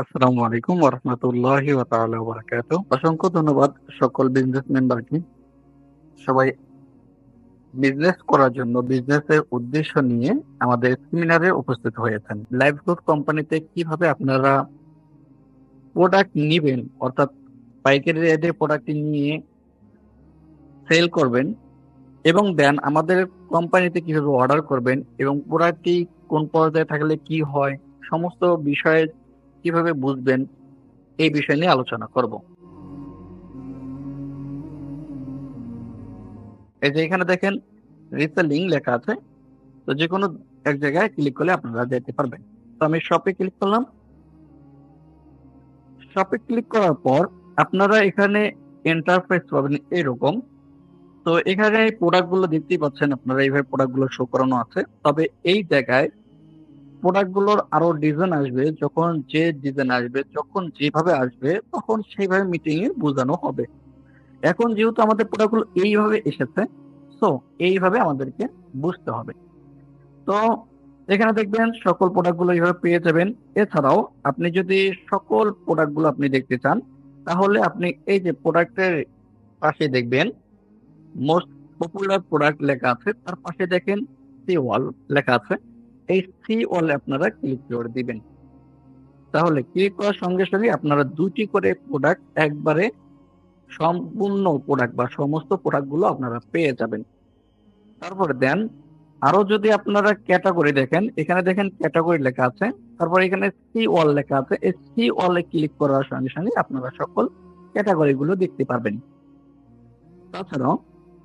আসসালামু আলাইকুম ওয়া রাহমাতুল্লাহি ওয়া তাআলা ওয়া বারাকাতুহু। অসংখ্য ধন্যবাদ সকল বিজনেস মেম্বারকে। সবাই বিজনেস করার জন্য বিজনেসের উদ্দেশ্য নিয়ে আমাদের সেমিনারে উপস্থিত হয়েছেন। লাইভগুড কোম্পানিতে কিভাবে আপনারা প্রোডাক্ট নিবেন অর্থাৎ পাইকারি রেটে প্রোডাক্টটি নিয়ে সেল করবেন এবং দেন আমাদের কোম্পানিতে কিভাবে অর্ডার করবেন এবং প্রোডাক্টটি কোন পর্যায়ে থাকলে কি হয় সমস্ত বিষয়ে কিভাবে বুঝবেন এই বিষয় নিয়ে আলোচনা করব। এই যে এখানে দেখেন রিসেলিং লেখা আছে। তো যেকোনো এক জায়গায় ক্লিক করলে আপনারা যেতে পারবেন। তো আমি শপে ক্লিক করলাম। শপে ক্লিক করার পর আপনারা এখানে ইন্টারফেস পাবেন এরকম। তো এখানে প্রোডাক্ট গুলো দেখতেই পাচ্ছেন, আপনারা এইভাবে প্রোডাক্ট গুলো শো করানো আছে। তবে এই জায়গায় প্রোডাক্ট গুলোর আরো ডিজাইন আসবে, যখন যে ডিজাইন আসবে, যখন যেভাবে আসবে তখন সেইভাবে মিটিং এ বোঝানো হবে। এখন যেহেতু আমাদের প্রোডাক্ট গুলো এইভাবে এসেছে, সো এইভাবে আমাদেরকে বুঝতে হবে। তো এখানে দেখবেন সকল প্রোডাক্ট গুলো এইভাবে পেয়ে যাবেন। এছাড়াও আপনি যদি সকল প্রোডাক্ট গুলো আপনি দেখতে চান, তাহলে আপনি এই যে প্রোডাক্টের পাশে দেখবেন মোস্ট পপুলার প্রোডাক্ট লেখা আছে, তার পাশে দেখেন সি ওয়াল লেখা আছে। এই সি ওয়ালে আপনারা ক্লিক করে দিবেন। তাহলে ক্লিক করার সঙ্গে সঙ্গে আপনারা দুটি করে প্রোডাক্ট একবারে সম্পূর্ণ প্রোডাক্ট বা সমস্ত প্রোডাক্ট গুলো আপনারা পেয়ে যাবেন। তারপরে দেন আরো যদি আপনারা ক্যাটাগরি দেখেন, এখানে দেখেন ক্যাটাগরি লেখা আছে। তারপর এখানে সি ওয়াল লেখা আছে। এই সি ওয়ালে ক্লিক করার সঙ্গে সঙ্গে আপনারা সকল ক্যাটাগরি গুলো দেখতে পারবেন। তাছাড়াও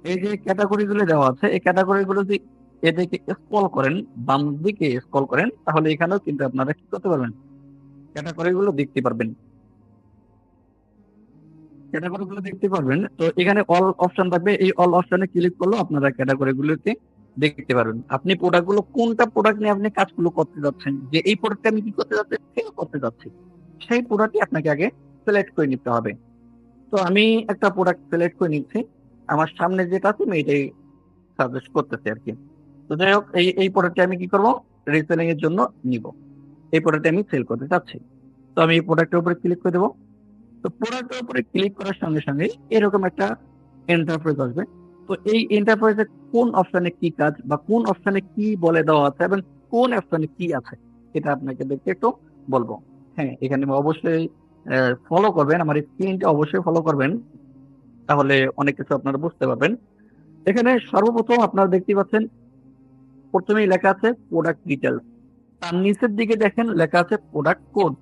এই যে ক্যাটাগরি গুলো দেওয়া আছে, এই ক্যাটাগরি গুলো যদি এদিকে স্ক্রল করেন, বাম দিকে স্ক্রল করেন, তাহলে এখানেও কিন্তু আপনারা কি করতে পারবেন, ক্যাটাগরি গুলো দেখতে পারবেন। ক্যাটাগরি গুলো দেখতে পারবেন। তো এখানে অল অপশন থাকবে, এই অল অপশনে ক্লিক করলেও আপনারা ক্যাটাগরি গুলোকে দেখতে পারবেন। আপনি প্রোডাক্ট গুলো কোনটা প্রোডাক্ট নিয়ে আপনি কাজগুলো করতে যাচ্ছেন, যে এই প্রোডাক্টটা আমি কি করতে যাচ্ছি, সেল করতে যাচ্ছি, সেই প্রোডাক্টই আপনাকে আগে সিলেক্ট করে নিতে হবে। তো আমি একটা প্রোডাক্ট সিলেক্ট করে নিচ্ছি। আমার সামনে যেটা আছে আমি এটাই সাজেস্ট করতেছি আর কি। তো যাই হোক, এই প্রোডাক্টটা আমি কি করব, রিসেলিং এর জন্য নিব। এই প্রোডাক্টটা আমি সেল করতে চাচ্ছি। তো আমি এই প্রোডাক্টের উপরে ক্লিক করে দেবো। তো প্রোডাক্টের উপরে ক্লিক করার সঙ্গে সঙ্গে এরকম একটা ইন্টারফেস আসবে। তো এই ইন্টারফেসে কোন অপশনে কি কাজ বা কোন অপশনে কি বলে দেওয়া আছে এবং কোন অপশনে কি আছে, এটা আপনাকে দেখতে একটু বলবো। হ্যাঁ, এখানে অবশ্যই ফলো করবেন, আমার স্ক্রিনটা অবশ্যই ফলো করবেন, তাহলে অনেক কিছু আপনারা বুঝতে পারবেন। এখানে সর্বপ্রথম আপনারা দেখতে পাচ্ছেন প্রথমেই লেখা আছে প্রোডাক্ট ডিটেলস। তার নিচের দিকে দেখেন লেখা আছে প্রোডাক্ট কোড।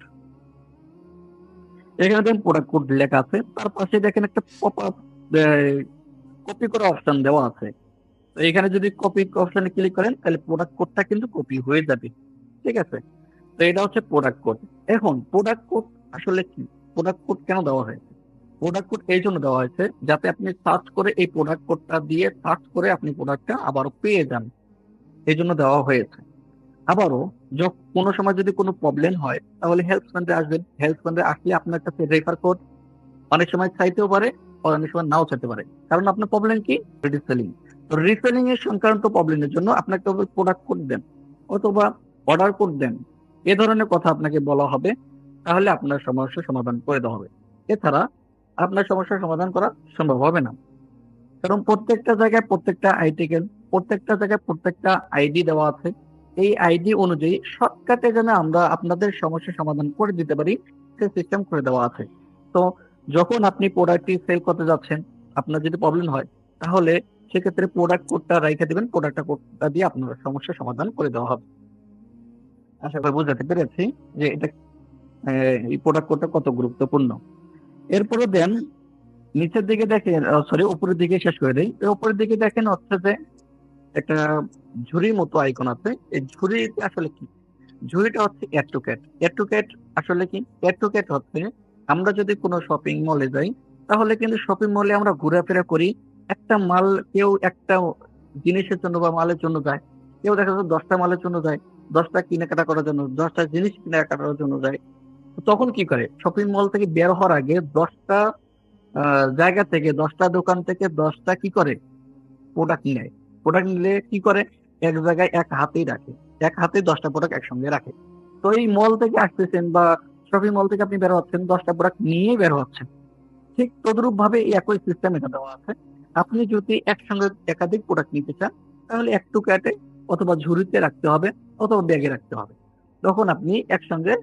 এখানে দেখেন প্রোডাক্ট কোড লেখা আছে, তার পাশে দেখেন একটা পপ আপ কপি করা অপশন দেওয়া আছে। তো এখানে যদি কপি অপশনে ক্লিক করেন তাহলে প্রোডাক্ট কোডটা কিন্তু কপি হয়ে যাবে। ঠিক আছে? তো এটা হচ্ছে প্রোডাক্ট কোড। এখন প্রোডাক্ট কোড আসলে কি, প্রোডাক্ট কোড কেন দেওয়া হয়েছে? প্রোডাক্ট কোড এই জন্য দেওয়া হয়েছে যাতে আপনি সার্চ করে এই প্রোডাক্ট কোডটা দিয়ে সার্চ করে আপনি প্রোডাক্টটা আবারও পেয়ে যান, এই জন্য দেওয়া হয়েছে। আবারও কোনো সময় যদি কোনো প্রবলেম হয় তাহলে হেল্প সেন্টারে আসবেন। হেল্প সেন্টারে আসলে আপনার কাছে রেফার কোড অনেক সময় চাইতেও পারে, অনেক সময় নাও চাইতে পারে। কারণ আপনার প্রবলেম কি, রিসেলিং। তো রিসেলিং এর সংক্রান্ত প্রবলেমের জন্য আপনাকে প্রোডাক্ট কোড দেন অথবা অর্ডার কোড দেন, এ ধরনের কথা আপনাকে বলা হবে। তাহলে আপনার সমস্যার সমাধান করে দেওয়া হবে। এছাড়া আপনার সমস্যার সমাধান করা সম্ভব হবে না। কারণ প্রত্যেকটা জায়গায় প্রত্যেকটা আইটিকেল, প্রত্যেকটা জায়গায় প্রত্যেকটা আইডি দেওয়া আছে। এই আইডি অনুযায়ী শর্টকাটে যেন আমরা আপনাদের সমস্যার সমাধান করে দিতে পারি, সে সিস্টেম করে দেওয়া আছে। তো যখন আপনি প্রোডাক্টটি সেল করতে যাচ্ছেন, আপনার যদি প্রবলেম হয়, তাহলে সেক্ষেত্রে প্রোডাক্ট কোডটা রেখে দিবেন, প্রোডাক্ট কোডটা দিয়ে আপনার সমস্যার সমাধান করে দেওয়া হবে। আশা করি বুঝাতে পেরেছি যে এটা এই প্রোডাক্ট কোডটা কত গুরুত্বপূর্ণ। এরপরে দেন নিচের দিকে দেখেন, সরি উপরের দিকে শেষ করে দেই। উপরের দিকে দেখেন হচ্ছে যে একটা ঝুড়ির মতো আইকন আছে। এই ঝুড়িটা আসলে কি? ঝুড়িটা হচ্ছে add to cart. Add to cart আসলে কি? এড টু ক্যাট হচ্ছে আমরা যদি কোনো শপিং মলে যাই, তাহলে কিন্তু শপিং মলে আমরা ঘোরাফেরা করি। একটা মাল, কেউ একটা জিনিসের জন্য বা মালের জন্য যায়। কেউ দেখা যাচ্ছে 10টা মালের জন্য যায়, 10টা কেনাকাটা করার জন্য, 10টা জিনিস কেনাকাটার জন্য যায়। তো তখন কি করে? শপিং মল থেকে বের হওয়ার আগে 10টা জায়গা থেকে, 10টা দোকান থেকে 10টা কি করে? প্রোডাক্ট নেয়। প্রোডাক্ট নিলে কি করে? এক জায়গায় এক হাতেই রাখে। এক হাতে 10টা প্রোডাক্ট একসঙ্গে রাখে। তো এই মল থেকে আসতেছেন বা শপিং মল থেকে আপনি বের হচ্ছেন 10টা প্রোডাক্ট নিয়েই বের হচ্ছেন, ঠিক তদ্রুপ ভাবে এই একই সিস্টেম এটা দেওয়া আছে। আপনি যদি একসঙ্গে একাধিক প্রোডাক্ট নিতে চান তাহলে একটু ক্যাটে অথবা ঝুড়িতে রাখতে হবে অথবা ব্যাগে রাখতে হবে, তখন আপনি একসঙ্গে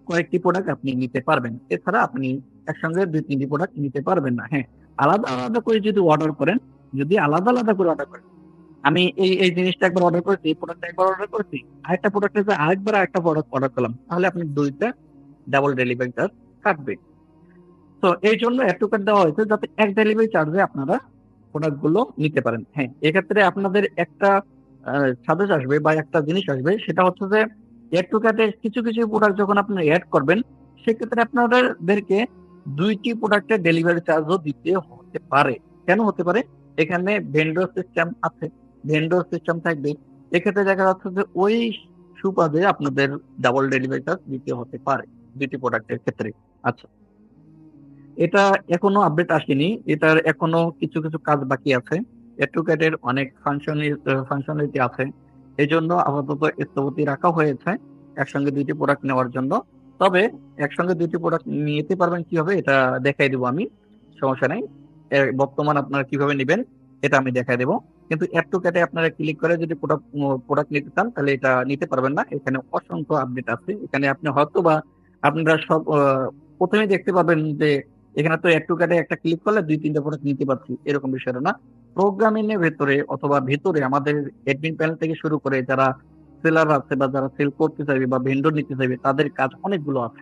কয়েকটি প্রোডাক্ট আপনি নিতে পারবেন। এছাড়া আপনি একসঙ্গে ২-৩টি প্রোডাক্ট নিতে পারবেন না। হ্যাঁ, আলাদা, আলাদা করে যদি অর্ডার করেন, যদি আলাদা, আলাদা করে অর্ডার করেন, আমি এই জিনিসটা একবার অর্ডার করেছি, এই প্রোডাক্টটা একবার অর্ডার করেছি, আরেকটা প্রোডাক্টের যে আরেকটা প্রোডাক্ট অর্ডার করলাম, তাহলে আপনি ২ টা ডাবল ডেলিভারি চার্জ কাটবে। তো এইজন্য এড টু কার্ট দেওয়া হয়েছে যাতে এক ডেলিভারি চার্জে আপনারা প্রোডাক্ট গুলো নিতে পারেন। হ্যাঁ, এক্ষেত্রে আপনাদের একটা সাজেশ আসবে বা একটা জিনিস আসবে, সেটা হচ্ছে যে এড টু কার্টে কিছু, কিছু প্রোডাক্ট যখন আপনারা এড করবেন, সেক্ষেত্রে আপনাদেরকে ২ টি প্রোডাক্টের ডেলিভারি চার্জও দিতে হতে পারে। কেন হতে পারে? এখানে ভেন্ডর সিস্টেম আছে, ভেন্ডর সিস্টেম থাকবে। এক্ষেত্রে দেখা যাচ্ছে যে ওই সুবাদে আপনাদের ডাবল ডেলিভারি চার্জ দিতে হতে পারে ২ টি প্রোডাক্টের ক্ষেত্রে। আচ্ছা, এটা এখনো আপডেট আসেনি। এটার এখনো কিছু, কিছু কাজ বাকি আছে। অ্যাডভোকেটের অনেক ফাংশনালিটি আছে। এজন্য আপাতত স্থগতি রাখা হয়েছে একসঙ্গে ২ টি প্রোডাক্ট নেওয়ার জন্য। তবে একসঙ্গে ২ টি প্রোডাক্ট নিতে পারবেন কিভাবে এটা দেখাই দিব আমি। সমস্যা নাই। বর্তমান আপনারা কিভাবে নিবেন এটা আমি দেখাই দেব। কিন্তু অ্যাডভোকেটে আপনারা ক্লিক করে যদি প্রোডাক্ট নিতে চান তাহলে এটা নিতে পারবেন না। এখানে অসংখ্য আপডেট আছে। এখানে আপনি হয়তোবা আপনারা সব ১ম এই দেখতে পাবেন যে এখানে তো অ্যাড টু কার্টে একটা ক্লিক করলে ২-৩ টা প্রোডাক্ট নিতে পারছি, এরকম বিষয়টা না। প্রোগ্রামিং এর ভেতরে অথবা ভেতরে আমাদের অ্যাডমিন প্যানেল থেকে শুরু করে যারা সেলার আছে বা যারা সেল করতে চাইবে বা ভেন্ডর নিতে চাইবে তাদের কাজ অনেকগুলো আছে।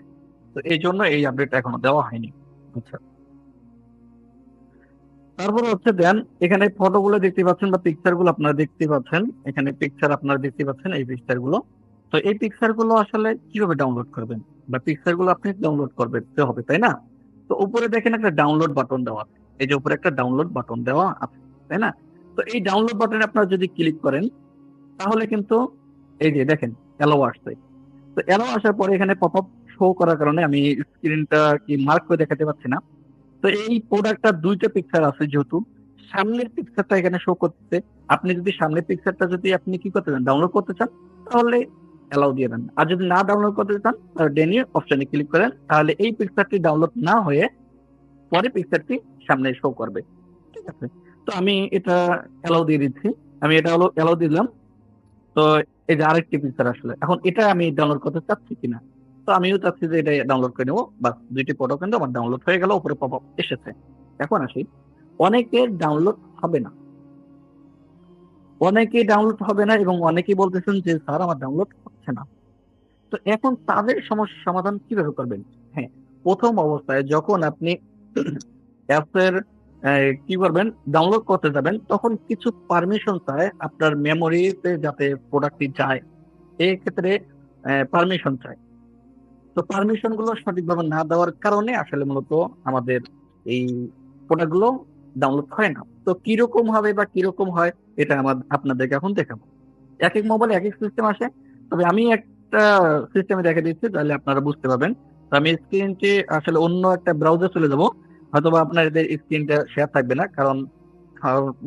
তো এইজন্য এই আপডেটটা এখনো দেওয়া হয়নি। আচ্ছা। তারপরে হচ্ছে দেন এখানে ফটোগুলো দেখতে পাচ্ছেন বা পিকচার গুলো আপনারা দেখতে পাচ্ছেন। এখানে পিকচার আপনারা দেখতে পাচ্ছেন এই পিকচার গুলো। তো এই পিকচার গুলো আসলে কিভাবে ডাউনলোড করবেন বা পিকচার গুলো আপনি ডাউনলোড করতে হবে, তাই না? তো উপরে দেখেন একটা ডাউনলোড বাটন দেওয়া আছে। এই যে উপরে একটা ডাউনলোড বাটন দেওয়া আছে, তাই না? তো এই ডাউনলোড বাটনে আপনারা যদি ক্লিক করেন তাহলে কিন্তু এই যে দেখেন অ্যালাও আসছে। তো অ্যালাও আসার পরে এখানে পপ আপ শো করার কারণে আমি স্ক্রিনটা কি মার্ক করে দেখাতে পারছি না। তো এই প্রোডাক্টটা ২ টা পিকচার আছে যেহেতু, সামনের পিকচারটা এখানে শো করতেছে। আপনি যদি সামনের পিকচারটা যদি আপনি কি করতে চান, ডাউনলোড করতে চান, তাহলে অ্যালাও দিয়ে দেন। আর যদি না ডাউনলোড করতে চান, তাহলে ডেন অপশনে ক্লিক করেন। তাহলে এই পিকচারটি ডাউনলোড না হয়ে পরে পিকচারটি সামনে শো করবে। ঠিক আছে? তো আমি এটা অ্যালাও দিয়ে দিচ্ছি। আমি এটা হলো অ্যালাও দিলাম। তো এই যে আরেকটি পিকচার আসলে। এখন এটা আমি ডাউনলোড করতে চাচ্ছি কিনা। তো আমিও চাচ্ছি যে এটা ডাউনলোড করে নেবো। বাস ২ টি ফটো কিন্তু আমার ডাউনলোড হয়ে গেল। উপরে পপ আপ এসেছে। এখন আসি, অনেকের ডাউনলোড হবে না। অনেকেই ডাউনলোড হবে না এবং অনেকেই বলতেছেন যে স্যার আমার ডাউনলোড হচ্ছে না। তো এখন তাদের সমস্যার সমাধান কিভাবে করবেন? হ্যাঁ, ১ম অবস্থায় যখন আপনি অ্যাপস এর কি করবেন, ডাউনলোড করতে যাবেন তখন কিছু পারমিশন চায় আপনার মেমোরিতে যাতে প্রোডাক্টটি যায়। এক্ষেত্রে পারমিশন চায়। তো পারমিশন গুলো সঠিকভাবে না দেওয়ার কারণে আসলে মূলত আমাদের এই প্রোডাক্ট গুলো ডাউনলোড হয় না। তো কিরকম হবে বা কিরকম হয় এটা আপনাদেরকে এখন দেখাবো। একেক মোবাইলে একেক সিস্টেম আসে। তবে আমি একটা সিস্টেমে দেখে দিচ্ছি তাহলে আপনারা বুঝতে পারবেন। তো আমি স্ক্রিনটি আসলে অন্য একটা ব্রাউজার চলে যাব। হয়তোবা আপনাদের স্ক্রিনটা শেয়ার থাকবে না। কারণ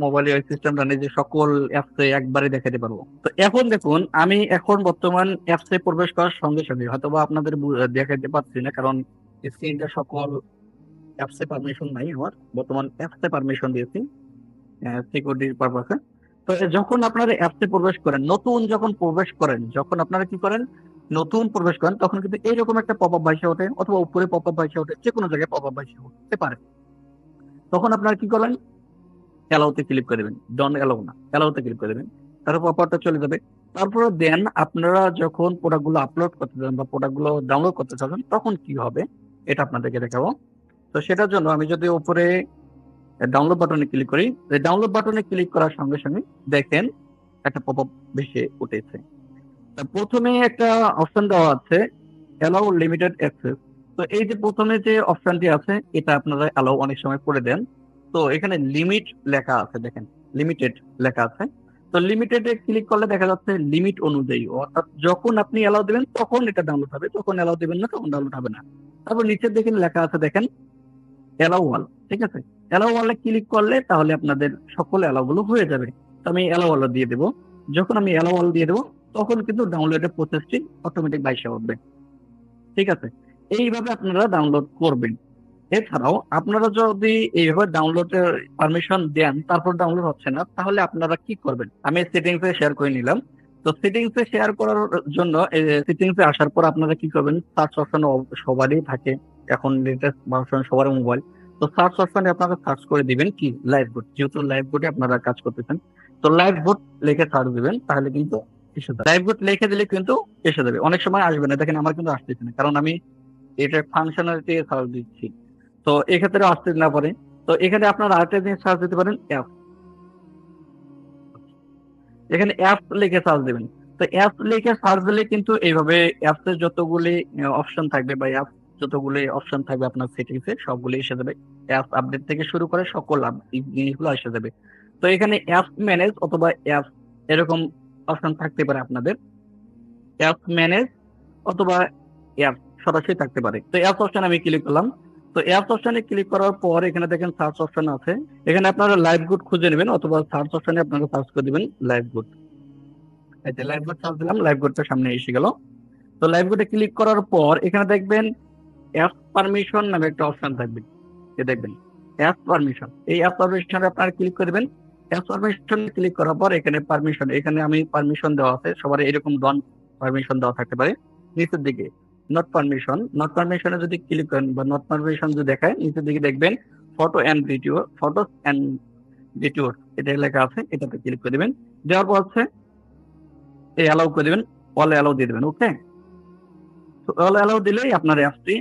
মোবাইলে ওই সিস্টেমটা নেই যে সকল অ্যাপসে একবারে দেখাতে পারবো। তো এখন দেখুন আমি এখন বর্তমান অ্যাপসে প্রবেশ করার সঙ্গে, সঙ্গে হয়তোবা আপনাদের দেখাতে পারছি না কারণ স্ক্রিনটা সকল অ্যাপসে পারমিশন নাই আমার। বর্তমান অ্যাপসে পারমিশন দিয়েছি সিকিউরিটির পারপাসে। তো যখন আপনারা অ্যাপসে প্রবেশ করেন, নতুন যখন প্রবেশ করেন, যখন আপনারা কি করেন, নতুন প্রবেশ করেন তখন কিন্তু এইরকম একটা পপ আপ ভাইসে ওঠে অথবা উপরে পপ আপ ভাইসে ওঠে, যে কোনো জায়গায় পপ আপ ভাইসে উঠতে পারে। তখন আপনারা কি করবেন, অ্যালাউতে ক্লিক করে দেবেন। ডন অ্যালাউ না, অ্যালাউতে ক্লিক করে দেবেন। তারপর পপ-আপটা চলে যাবে। তারপরে দেন আপনারা যখন প্রোডাক্ট গুলো আপলোড করতে যাবেন বা প্রোডাক্ট গুলো ডাউনলোড করতে চাচ্ছেন তখন কি হবে এটা আপনাদেরকে দেখাবো। তো সেটার জন্য আমি যদি উপরে ডাউনলোড বাটনে ক্লিক করি, ডাউনলোড বাটনে ক্লিক করার সঙ্গে, সঙ্গে দেখেন একটা পপ-আপ ভেসে উঠেছে। প্রথমে একটা অপশন দেওয়া আছে অ্যালাউ লিমিটেড অ্যাক্সেস। তো এই যে প্রথমে যে অপশনটি আছে এটা আপনারা অ্যালাউ অনেক সময় করে দেন। তো এখানে লিমিট লেখা আছে, দেখেন লিমিটেড লেখা আছে। তো লিমিটেড এ ক্লিক করলে দেখা যাচ্ছে লিমিট অনুযায়ী, অর্থাৎ যখন আপনি অ্যালাউ দিবেন তখন এটা ডাউনলোড হবে, তখন অ্যালাউ দিবেন না তখন ডাউনলোড হবে না। তারপর নিচের দেখেন লেখা আছে, দেখেন অ্যালাউ অল। ঠিক আছে? অ্যালাউ অলে ক্লিক করলে তাহলে আপনাদের সকল অ্যালাউ গুলো হয়ে যাবে। তো আমি অ্যালাউ অল দিয়ে দেবো। যখন আমি অ্যালাউ অল দিয়ে দেবো তখন কিন্তু ডাউনলোডের প্রসেসটি অটোমেটিক বাইসে উঠবে। ঠিক আছে? এইভাবে আপনারা ডাউনলোড করবেন। এছাড়াও আপনারা যদি এইভাবে ডাউনলোডের পারমিশন দেন, তারপর ডাউনলোড হচ্ছে না, তাহলে আপনারা কি করবেন? আমি সেটিংসে শেয়ার করে নিলাম। তো সেটিংসে শেয়ার করার জন্য সেটিংসে আসার পর আপনারা কি করবেন? সার্চ অপশন সবারই থাকে, এখন লেটেস্ট ভার্সন সবার মোবাইল। তো সার্চ অপশনে আপনারা সার্চ করে দিবেন কি লাইভ বুট, যেহেতু লাইভ বুটে আপনারা কাজ করতেছেন। তো লাইভ বুট লিখে সার্চ দিবেন, তাহলে কিন্তু এসে যাবে। লাইভ বুট লিখে দিলে কিন্তু এসে যাবে। অনেক সময় আসবে না, দেখেন আমার কিন্তু আসতেছে না, কারণ আমি এটা ফাংশনালিটি সার্চ দিচ্ছি। তো এক্ষেত্রে আসতে না পারে। তো এখানে আপনারা আরেকটা জিনিস সার্চ দিতে পারেন, অ্যাপ। এখানে অ্যাপ লিখে সার্চ দেবেন। তো অ্যাপ লিখে সার্চ দিলে কিন্তু এইভাবে অ্যাপস এর যতগুলি অপশন থাকবে বা অ্যাপ যতগুলি অপশন থাকবে আপনার সেটিংসে সবগুলি এসে যাবে। অ্যাপ আপডেট থেকে শুরু করে সকল এই জিনিসগুলো এসে যাবে। তো এখানে অ্যাপ ম্যানেজ অথবা অ্যাপ এরকম অপশন থাকতে পারে আপনাদের। অ্যাপ ম্যানেজ অথবা অ্যাপ সরাসরি থাকতে পারে। তো অ্যাপস অপশন আমি ক্লিক করলাম। তো অ্যাপস অপশনে ক্লিক করার পর এখানে দেখেন সার্চ অপশন আছে। এখানে আপনারা লাইভ গুড খুঁজে নেবেন অথবা সার্চ অপশনে আপনারা সার্চ করে দিবেন লাইভ গুড। এই যে লাইভ গুড সার্চ দিলাম, লাইভ গুডটা সামনে এসে গেল। তো লাইভ গুডে ক্লিক করার পর এখানে দেখবেন অ্যাপ পারমিশন নামে একটা অপশন থাকবে। দেখবেন অ্যাপ পারমিশন, এই অ্যাপ পারমিশনে আপনারা ক্লিক করে দেবেন। অ্যাপ পারমিশন ক্লিক করার পর এখানে পারমিশন, এখানে আমি পারমিশন দেওয়া আছে, সবার এরকম ডন পারমিশন দেওয়া থাকতে পারে। নিচের দিকে নট পারমিশন, নট পারমিশনে যদি ক্লিক করেন বা নট পারমিশন যদি দেখায়, নিচের দিকে দেখবেন photo and video, photos and video এটা লেখা আছে, এটাতে ক্লিক করে দেবেন। দেওয়ার পর হচ্ছে এই অ্যালাউ করে দেবেন, অল অ্যালাউ দিয়ে দেবেন। ওকে, তো অল অ্যালাউ দিলেই আপনার অ্যাপটি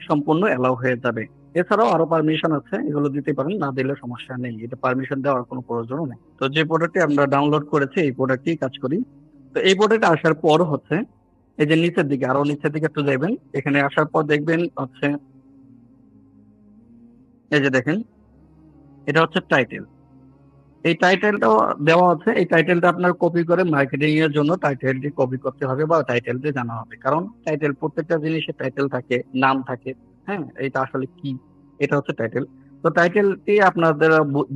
সম্পূর্ণ অ্যালাউ হয়ে যাবে। এছাড়াও আরো পারমিশন আছে, এগুলো দিতে পারেন, না দিলে সমস্যা নেই, এটা পারমিশন দেওয়ার কোনো প্রয়োজনও নেই। তো যে প্রোডাক্টটি আমরা ডাউনলোড করেছি এই প্রোডাক্টই কাজ করি। তো এই প্রোডাক্ট আসার পর হচ্ছে এই যে নিচের দিকে, আরো নিচের দিকে একটু যাবেন। এখানে আসার পর দেখবেন হচ্ছে এই যে দেখেন এটা হচ্ছে টাইটেল। এই টাইটেলটাও দেওয়া আছে, এই টাইটেলটা আপনার কপি করে মার্কেটিং এর জন্য টাইটেলটি কপি করতে হবে বা টাইটেলটি জানা হবে, কারণ টাইটেল প্রত্যেকটা জিনিসের টাইটেল থাকে, নাম থাকে। হ্যাঁ, এটা আসলে কি, এটা হচ্ছে টাইটেল। তো টাইটেলটি আপনাদের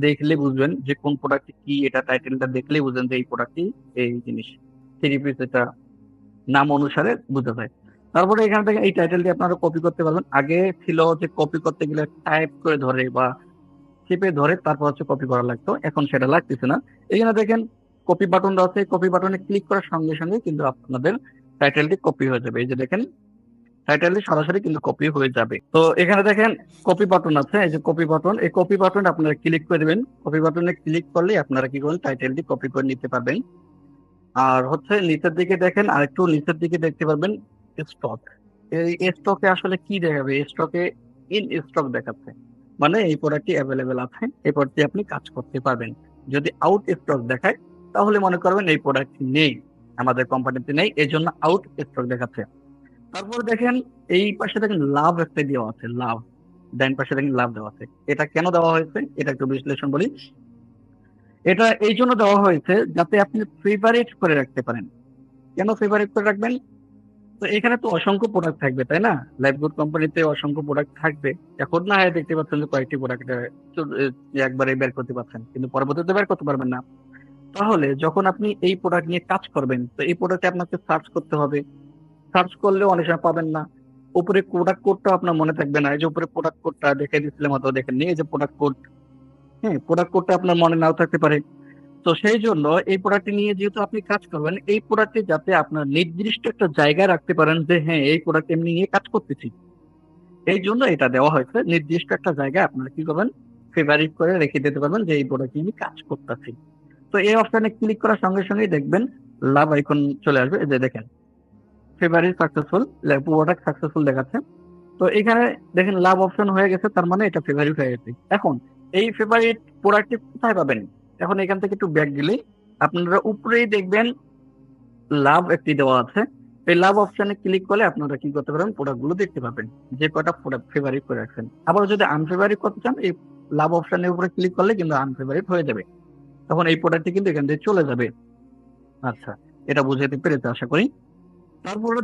দেখলে বুঝবেন যে কোন প্রোডাক্ট কি, এটা টাইটেলটা দেখলেই বুঝবেন যে এই প্রোডাক্টটি এই জিনিস থ্রি পিস, এটা নাম অনুসারে বোঝা যায়। তারপরে এখান থেকে এই টাইটেলটি আপনারা কপি করতে পারবেন। আগে ছিল যে কপি করতে গেলে টাইপ করে ধরে বা চেপে ধরে তারপর হচ্ছে কপি করা লাগতো, এখন সেটা লাগতেছে না। এখানে দেখেন কপি বাটন আছে, কপি বাটনে ক্লিক করার সঙ্গে সঙ্গে কিন্তু আপনাদের টাইটেলটি কপি হয়ে যাবে। এই যে দেখেন টাইটেলটি সরাসরি কিন্তু কপি হয়ে যাবে। তো এখানে দেখেন কপি বাটন আছে, এই যে কপি বাটন, এই কপি বাটনে আপনারা ক্লিক করে দেবেন। কপি বাটনে ক্লিক করলে আপনারা কি করবেন, টাইটেলটি কপি করে নিতে পারবেন। আর হচ্ছে নিচের দিকে দেখেন, আর একটু নিচের দিকে দেখতে পারবেন স্টক। এই স্টকে আসলে কি দেখাবে, স্টকে ইন স্টক দেখাচ্ছে, মানে এই প্রোডাক্টটি অ্যাভেলেবেল আছে, এই প্রোডাক্টটি আপনি কাজ করতে পারবেন। যদি আউট স্টক দেখায় তাহলে মনে করবেন এই প্রোডাক্টটি নেই, আমাদের কোম্পানিতে নেই, এই জন্য আউট স্টক দেখাচ্ছে। তারপর দেখেন এই পাশে দেখেন লাভ একটা দেওয়া আছে, লাভ, ডান পাশে দেখেন লাভ দেওয়া আছে। এটা কেন দেওয়া হয়েছে এটা একটু বিশ্লেষণ বলি। এটা এই জন্য দেওয়া হয়েছে যাতে আপনি ফেভারিট করে রাখতে পারেন। কেন ফেভারিট করে রাখবেন? তো এখানে তো অসংখ্য প্রোডাক্ট থাকবে, তাই না? লাইফগুড কোম্পানিতে অসংখ্য প্রোডাক্ট থাকবে। এখন না হয় দেখতে পাচ্ছেন যে কয়েকটি প্রোডাক্ট একবারে বের করতে পারছেন, কিন্তু পরবর্তীতে বের করতে পারবেন না। তাহলে যখন আপনি এই প্রোডাক্ট নিয়ে কাজ করবেন, তো এই প্রোডাক্টে আপনাকে সার্চ করতে হবে। সার্চ করলেও অনেক সময় পাবেন না। উপরে প্রোডাক্ট কোডটা আপনার মনে থাকবে না, এই যে উপরে প্রোডাক্ট কোডটা দেখে দিচ্ছিলাম, অথবা দেখেননি, এই যে প্রোডাক্ট কোড। হ্যাঁ, প্রোডাক্ট কোডটা আপনার মনে নাও থাকতে পারে। তো সেই জন্য এই প্রোডাক্টটি নিয়ে যেহেতু আপনি কাজ করবেন, এই প্রোডাক্টটি যাতে আপনার নির্দিষ্ট একটা জায়গায় রাখতে পারেন যে হ্যাঁ এই প্রোডাক্ট এমনি নিয়ে কাজ করতেছি, এই জন্য এটা দেওয়া হয়েছে। নির্দিষ্ট একটা জায়গায় আপনারা কি করবেন, ফেভারিট করে রেখে দিতে পারবেন যে এই প্রোডাক্ট নিয়ে কাজ করতেছি। তো এই অপশনে ক্লিক করার সঙ্গে সঙ্গেই দেখবেন লাভ আইকন চলে আসবে। এই যে দেখেন ফেভারিট সাকসেসফুল, প্রোডাক্ট সাকসেসফুল দেখাচ্ছে। তো এখানে দেখেন লাভ অপশন হয়ে গেছে, তার মানে এটা ফেভারিট হয়ে গেছে। এখন এই ফেভারিট প্রোডাক্টটি কোথায় পাবেন? এখন এখান থেকে একটু ব্যাক দিলেই আপনারা উপরেই দেখবেন লাভ একটি দেওয়া আছে। এই লাভ অপশনে ক্লিক করলে আপনারা কি করতে পারবেন, প্রোডাক্ট গুলো দেখতে পাবেন যে কটা প্রোডাক্ট ফেভারিট করে রাখছেন। আবার যদি আনফেভারিট করতে চান, এই লাভ অপশনের উপরে ক্লিক করলে কিন্তু আনফেভারিট হয়ে যাবে, তখন এই প্রোডাক্টটি কিন্তু এখান থেকে চলে যাবে। আচ্ছা, এটা বুঝাতে পেরেছে আশা করি। তারপরে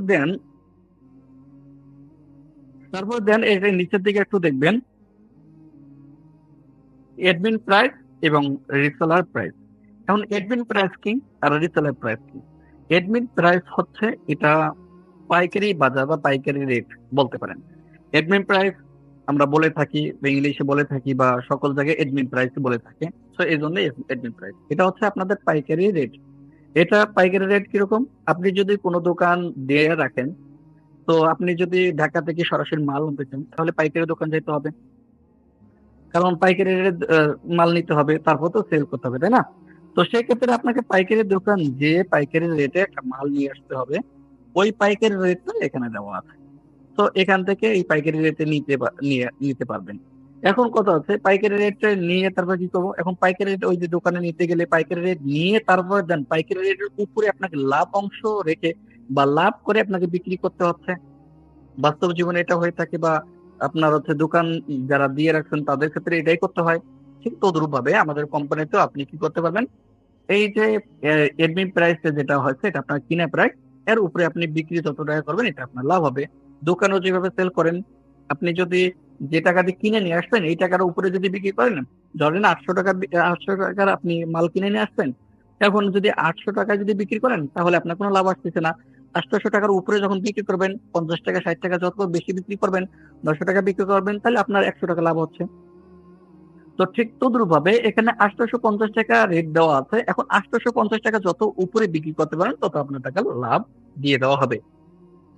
দেন এর নিচের দিকে একটু দেখবেন অ্যাডমিন প্রাইস এবং রিসেলার প্রাইস। এখন অ্যাডমিন প্রাইস কি আর রিসেলার প্রাইস কি? অ্যাডমিন প্রাইস হচ্ছে এটা পাইকারি বাজার বা পাইকারি রেট বলতে পারেন। এডমিন প্রাইস আমরা বলে থাকি বা ইংলিশে বলে থাকি বা সকল জায়গায় এডমিন প্রাইস বলে থাকে। সো এই জন্য এডমিন প্রাইস এটা হচ্ছে আপনাদের পাইকারি রেট। এটা পাইকারি রেট কিরকম? আপনি যদি কোনো দোকান দিয়ে রাখেন, তো আপনি যদি ঢাকা থেকে সরাসরি মাল নিতে চান তাহলে পাইকারি দোকান যেতে হবে, কারণ পাইকারি রেট মাল নিতে হবে, তারপর তো সেল করতে হবে, তাই না? তো সেক্ষেত্রে আপনাকে পাইকারি দোকান যে পাইকারি রেটে একটা মাল নিয়ে আসতে হবে, ওই পাইকারি রেটটা এখানে দেওয়া আছে। তো এখান থেকে এই পাইকারি রেটে নিতে পারবেন। এখন কথা হচ্ছে পাইকারি রেটে নিয়ে তারপর কি করবো? এখন পাইকারি রেট ওই যে দোকানে নিতে গেলে পাইকারি রেট নিয়ে তারপর দেন পাইকারি রেটের উপরে আপনাকে লাভ অংশ রেখে বা লাভ করে আপনাকে বিক্রি করতে হচ্ছে। বাস্তব জীবনে এটা হয়ে থাকে বা আপনার হচ্ছে দোকান যারা দিয়ে রাখছেন তাদের ক্ষেত্রে এটাই করতে হয়। ঠিক তদ্রুপ ভাবে আমাদের কোম্পানিতেও আপনি কি করতে পারবেন, এই যে এডমিন প্রাইস যেটা হয়েছে এটা আপনার কিনা প্রাইস, এর উপরে আপনি বিক্রি যত টাকা করবেন এটা আপনার লাভ হবে। দোকানেও যেভাবে সেল করেন, আপনি যদি যে টাকা দিয়ে কিনে নিয়ে আসবেন এই টাকার উপরে যদি বিক্রি করেন, ধরেন 800 টাকা 800 টাকার আপনি মাল কিনে নিয়ে আসবেন, এখন যদি 800 টাকা যদি বিক্রি করেন তাহলে আপনার কোনো লাভ আসতেছে না। 800 টাকার উপরে যখন বিক্রি করবেন, 50 টাকা 60 টাকা যত বেশি বিক্রি করবেন, 900 টাকা বিক্রি করবেন, তাহলে আপনার 100 টাকা লাভ হচ্ছে। তো ঠিক তদ্রুপ ভাবে এখানে 850 টাকা রেট দেওয়া আছে। এখন 850 টাকা যত উপরে বিক্রি করতে পারেন তত আপনার টাকা লাভ দিয়ে দেওয়া হবে।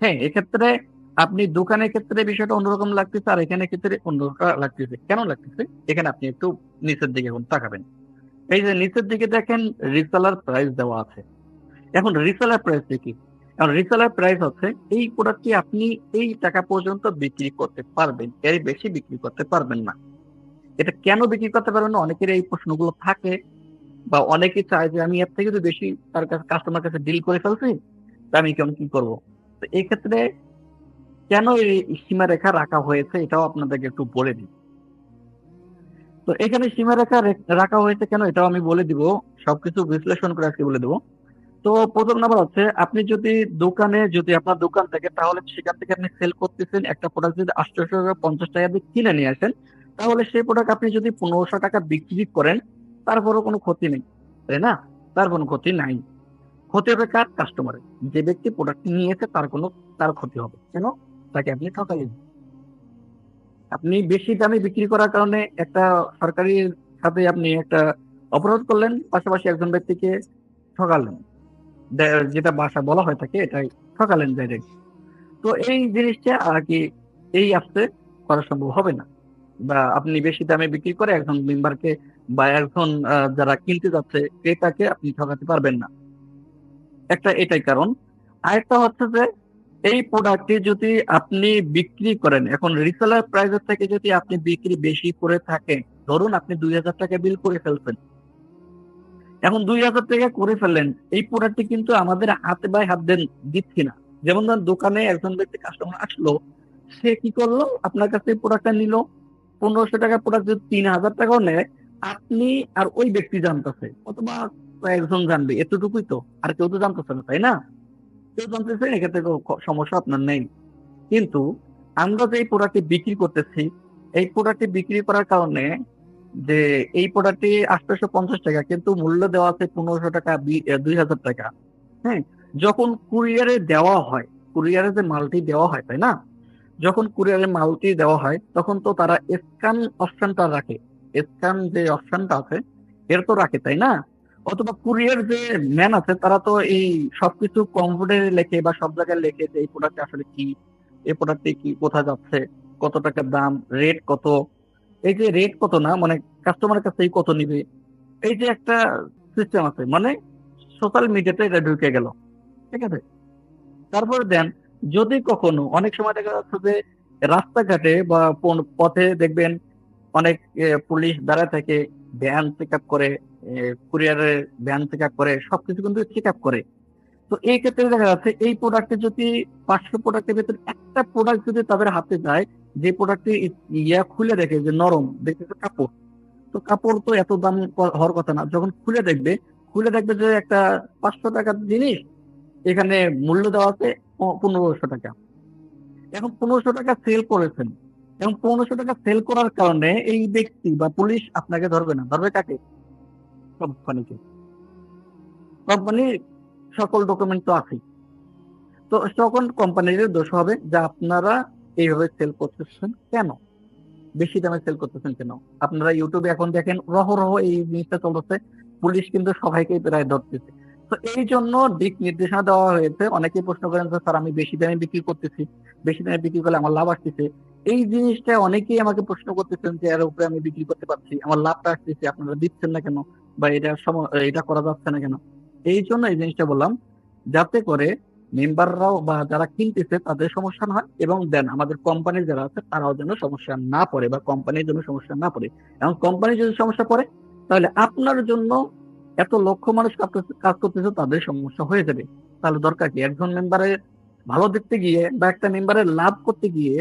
হ্যাঁ, এক্ষেত্রে আপনি দোকানের ক্ষেত্রে বিষয়টা অন্যরকম লাগতেছে আর এখানে ক্ষেত্রে অন্যরকম লাগতেছে। কেন লাগতেছে? এখানে আপনি একটু নিচের দিকে এখন তাকাবেন। এই যে নিচের দিকে দেখেন রিসেলার প্রাইস দেওয়া আছে। এখন রিসেলার প্রাইস কি? এখন রিসেলার প্রাইস হচ্ছে এই প্রোডাক্টটি আপনি এই টাকা পর্যন্ত বিক্রি করতে পারবেন। এর বেশি বিক্রি করতে পারবেন না। এটা কেন বিক্রি করতে পারবেন না? অনেকের এই প্রশ্নগুলো থাকে বা অনেকে চায় যে আমি এর থেকে যদি বেশি তার কাছে কাস্টমার কাছে ডিল করে ফেলছি, তা আমি কেমন কি করব? তো এই ক্ষেত্রে কেন এই সীমারেখা রাখা হয়েছে এটাও আপনাদেরকে একটু বলে দিই। তো এখানে সীমারেখা রাখা হয়েছে কেন এটাও আমি বলে দিব। সবকিছু বিশ্লেষণ করে আজকে বলে দিব। তো ১ম নাম্বার হচ্ছে আপনি যদি দোকানে যদি আপনার দোকান থাকে তাহলে সেখান থেকে আপনি সেল করতেছেন একটা প্রোডাক্ট যদি ৮৫০ টাকা দিয়ে কিনে নিয়ে আসেন, তাহলে সেই প্রোডাক্ট আপনি যদি ১৫০০ টাকা বিক্রি করেন তারপরও কোনো ক্ষতি নেই। তাই না? তার কোনো ক্ষতি নাই। ক্ষতি হবে কার? কাস্টমারের। যে ব্যক্তি প্রোডাক্টটি নিয়েছে তার ক্ষতি হবে। কেন? তাকে আপনি ঠকালেন। আপনি বেশি দামে বিক্রি করার কারণে একটা সরকারির সাথে আপনি একটা অপরাধ করলেন, পাশাপাশি একজন ব্যক্তিকে ঠকালেন। যেটা ভাষা বলা হয়ে থাকে এটাই ঠকালেন ডাইরেক্ট। তো এই জিনিসটা আরকি এই অ্যাপসে করা সম্ভব হবে না। বা আপনি বেশি দামে বিক্রি করে একজন মেম্বারকে বা একজন যারা কিনতে যাচ্ছে ক্রেতাকে আপনি ঠকাতে পারবেন না। একটা এটাই কারণ। আরেকটা হচ্ছে যে এই প্রোডাক্টটি যদি আপনি বিক্রি করেন, এখন রিসেলার প্রাইস এর থেকে যদি আপনি বিক্রি বেশি করে থাকেন, ধরুন আপনি ৳২,০০০ বিল করে ফেলছেন। এখন ৳২,০০০ করে ফেললেন। এই প্রোডাক্টটি কিন্তু আমাদের হাতে বাই হাত দিচ্ছি না। যেমন ধরেন দোকানে একজন ব্যক্তি কাস্টমার আসলো, সে কি করলো? আপনার কাছ থেকে প্রোডাক্টটা নিলো। ৳১৫০০ প্রোডাক্ট যদি ৳৩,০০০ নেয়, আপনি আর ওই ব্যক্তি জানতেছে অথবা কয়েকজন জানবে এতটুকুই তো। আর কেউ তো জানতেছে না, তাই না? কেউ জানতেছে না এক্ষেত্রে কোনো সমস্যা আপনার নেই। কিন্তু আমরা যে এই প্রোডাক্টটি বিক্রি করতেছি, এই প্রোডাক্টটি বিক্রি করার কারণে যে এই প্রোডাক্টটি ৳৮৫০ কিন্তু মূল্য দেওয়া আছে ৳১৫০০ ৳২,০০০। হ্যাঁ? যখন কুরিয়ারে দেওয়া হয়, কুরিয়ারে যে মালটি দেওয়া হয়, তাই না? যখন কুরিয়ারে মালটি দেওয়া হয় তখন তো তারা স্ক্যান অপশনটা রাখে। স্ক্যান যে অপশনটা আছে এর তো রাখে, তাই না? অথবা কুরিয়ার যে ম্যান আছে তারা তো এই সবকিছু কম্পিউটারে লেখে বা সব জায়গায় লেখে যে এই প্রোডাক্টটা আসলে কি, এই প্রোডাক্টটি কি, কোথায় যাচ্ছে, কত টাকা দাম, রেট কত। এই যে রেট কত না মানে কাস্টমারের কাছ থেকে কত নিবে। এই যে একটা সিস্টেম আছে মানে সোশ্যাল মিডিয়াতে এটা ঢুকে গেল। ঠিক আছে? তারপরে দেন যদি কখনো অনেক সময় দেখা যাচ্ছে যে রাস্তাঘাটে বা পথে দেখবেন অনেক পুলিশ দাঁড়ায় থাকে, ভ্যান চেকআপ করে, কুরিয়ারের ভ্যান চেকআপ করে, সবকিছু কিন্তু চেকআপ করে। তো এই ক্ষেত্রে দেখা যাচ্ছে এই প্রোডাক্টে যদি ৫০০ প্রোডাক্টের ভেতরে একটা প্রোডাক্ট যদি তাদের হাতে যায়, যে প্রোডাক্টটি খুলে দেখে যে নরম, দেখতেছে কাপড়। তো কাপড় তো এত দাম হওয়ার কথা না। যখন খুলে দেখবে যে একটা ৳৫০০ জিনিস এখানে মূল্য দেওয়া আছে ৳১৫০০। এখন ৳১৫০০ সেল করেছেন। এখন ৳১৫০০ সেল করার কারণে এই ব্যক্তি বা পুলিশ আপনাকে ধরবে না। ধরবে কাকে? কোম্পানিকে। কোম্পানির সকল ডকুমেন্ট তো আছেই। তো তখন কোম্পানির দোষ হবে যে আপনারা এইভাবে সেল করতেছেন কেন, বেশি দামে সেল করতেছেন কেন। আপনারা ইউটিউবে এখন দেখেন রহ এই জিনিসটা চলতেছে, পুলিশ কিন্তু সবাইকেই প্রায় ধরতেছে। তো এই জন্য দিক নির্দেশনা দেওয়া হয়েছে। অনেকেই প্রশ্ন করেন যে স্যার আমি বেশি দামে বিক্রি করতেছি, বেশি দামে বিক্রি করলে আমার লাভ আসতেছে। এই জিনিসটা অনেকেই আমাকে প্রশ্ন করতেছেন যে এর উপরে আমি বিক্রি করতে পারছি, আমার লাভটা আসতেছে, আপনারা দিচ্ছেন না কেন, বা এটা করা যাচ্ছে না কেন। এই জন্য এই জিনিসটা বললাম, যাতে করে মেম্বাররাও বা যারা কিনতেছে তাদের সমস্যা না হয়, এবং দেন আমাদের কোম্পানির যারা আছে তারাও যেন সমস্যা না পড়ে, বা কোম্পানির জন্য সমস্যা না পড়ে। এবং কোম্পানি যদি সমস্যা পড়ে, তাহলে আপনার জন্য এত লক্ষ মানুষ কাজ করতেছে, তাদের সমস্যা হয়ে যাবে। তাহলে দরকার কি একজন মেম্বারের ভালো দেখতে গিয়ে বা একটা মেম্বারের লাভ করতে গিয়ে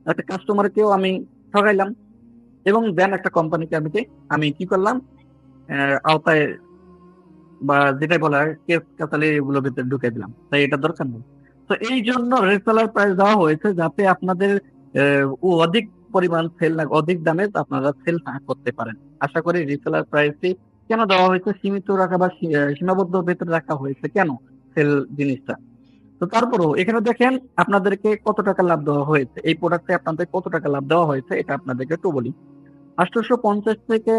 একটা কাস্টমারকেও আমি ঠকাইলাম, এবং দেন একটা কোম্পানিকে আমি কি করলাম, আওতায় বা যেটাই বলা হয় কেস কাতালে এগুলোর ভিতরে ঢুকে দিলাম। তাই এটা দরকার নেই। তো এই জন্য রিসেলার প্রাইস দেওয়া হয়েছে, যাতে আপনাদের অধিক পরিমাণ সেল না, অধিক দামে আপনারা সেল না করতে পারেন। আশা করি রিসেলার প্রাইসটি কেন দেওয়া হয়েছে, সীমিত রাখা বা সীমাবদ্ধ ভেতরে রাখা হয়েছে কেন সেল জিনিসটা। তো তারপরেও এখানে দেখেন আপনাদেরকে কত টাকা লাভ দেওয়া হয়েছে, এই প্রোডাক্টে আপনাদের কত টাকা লাভ দেওয়া হয়েছে এটা আপনাদেরকে একটু বলি। 850 থেকে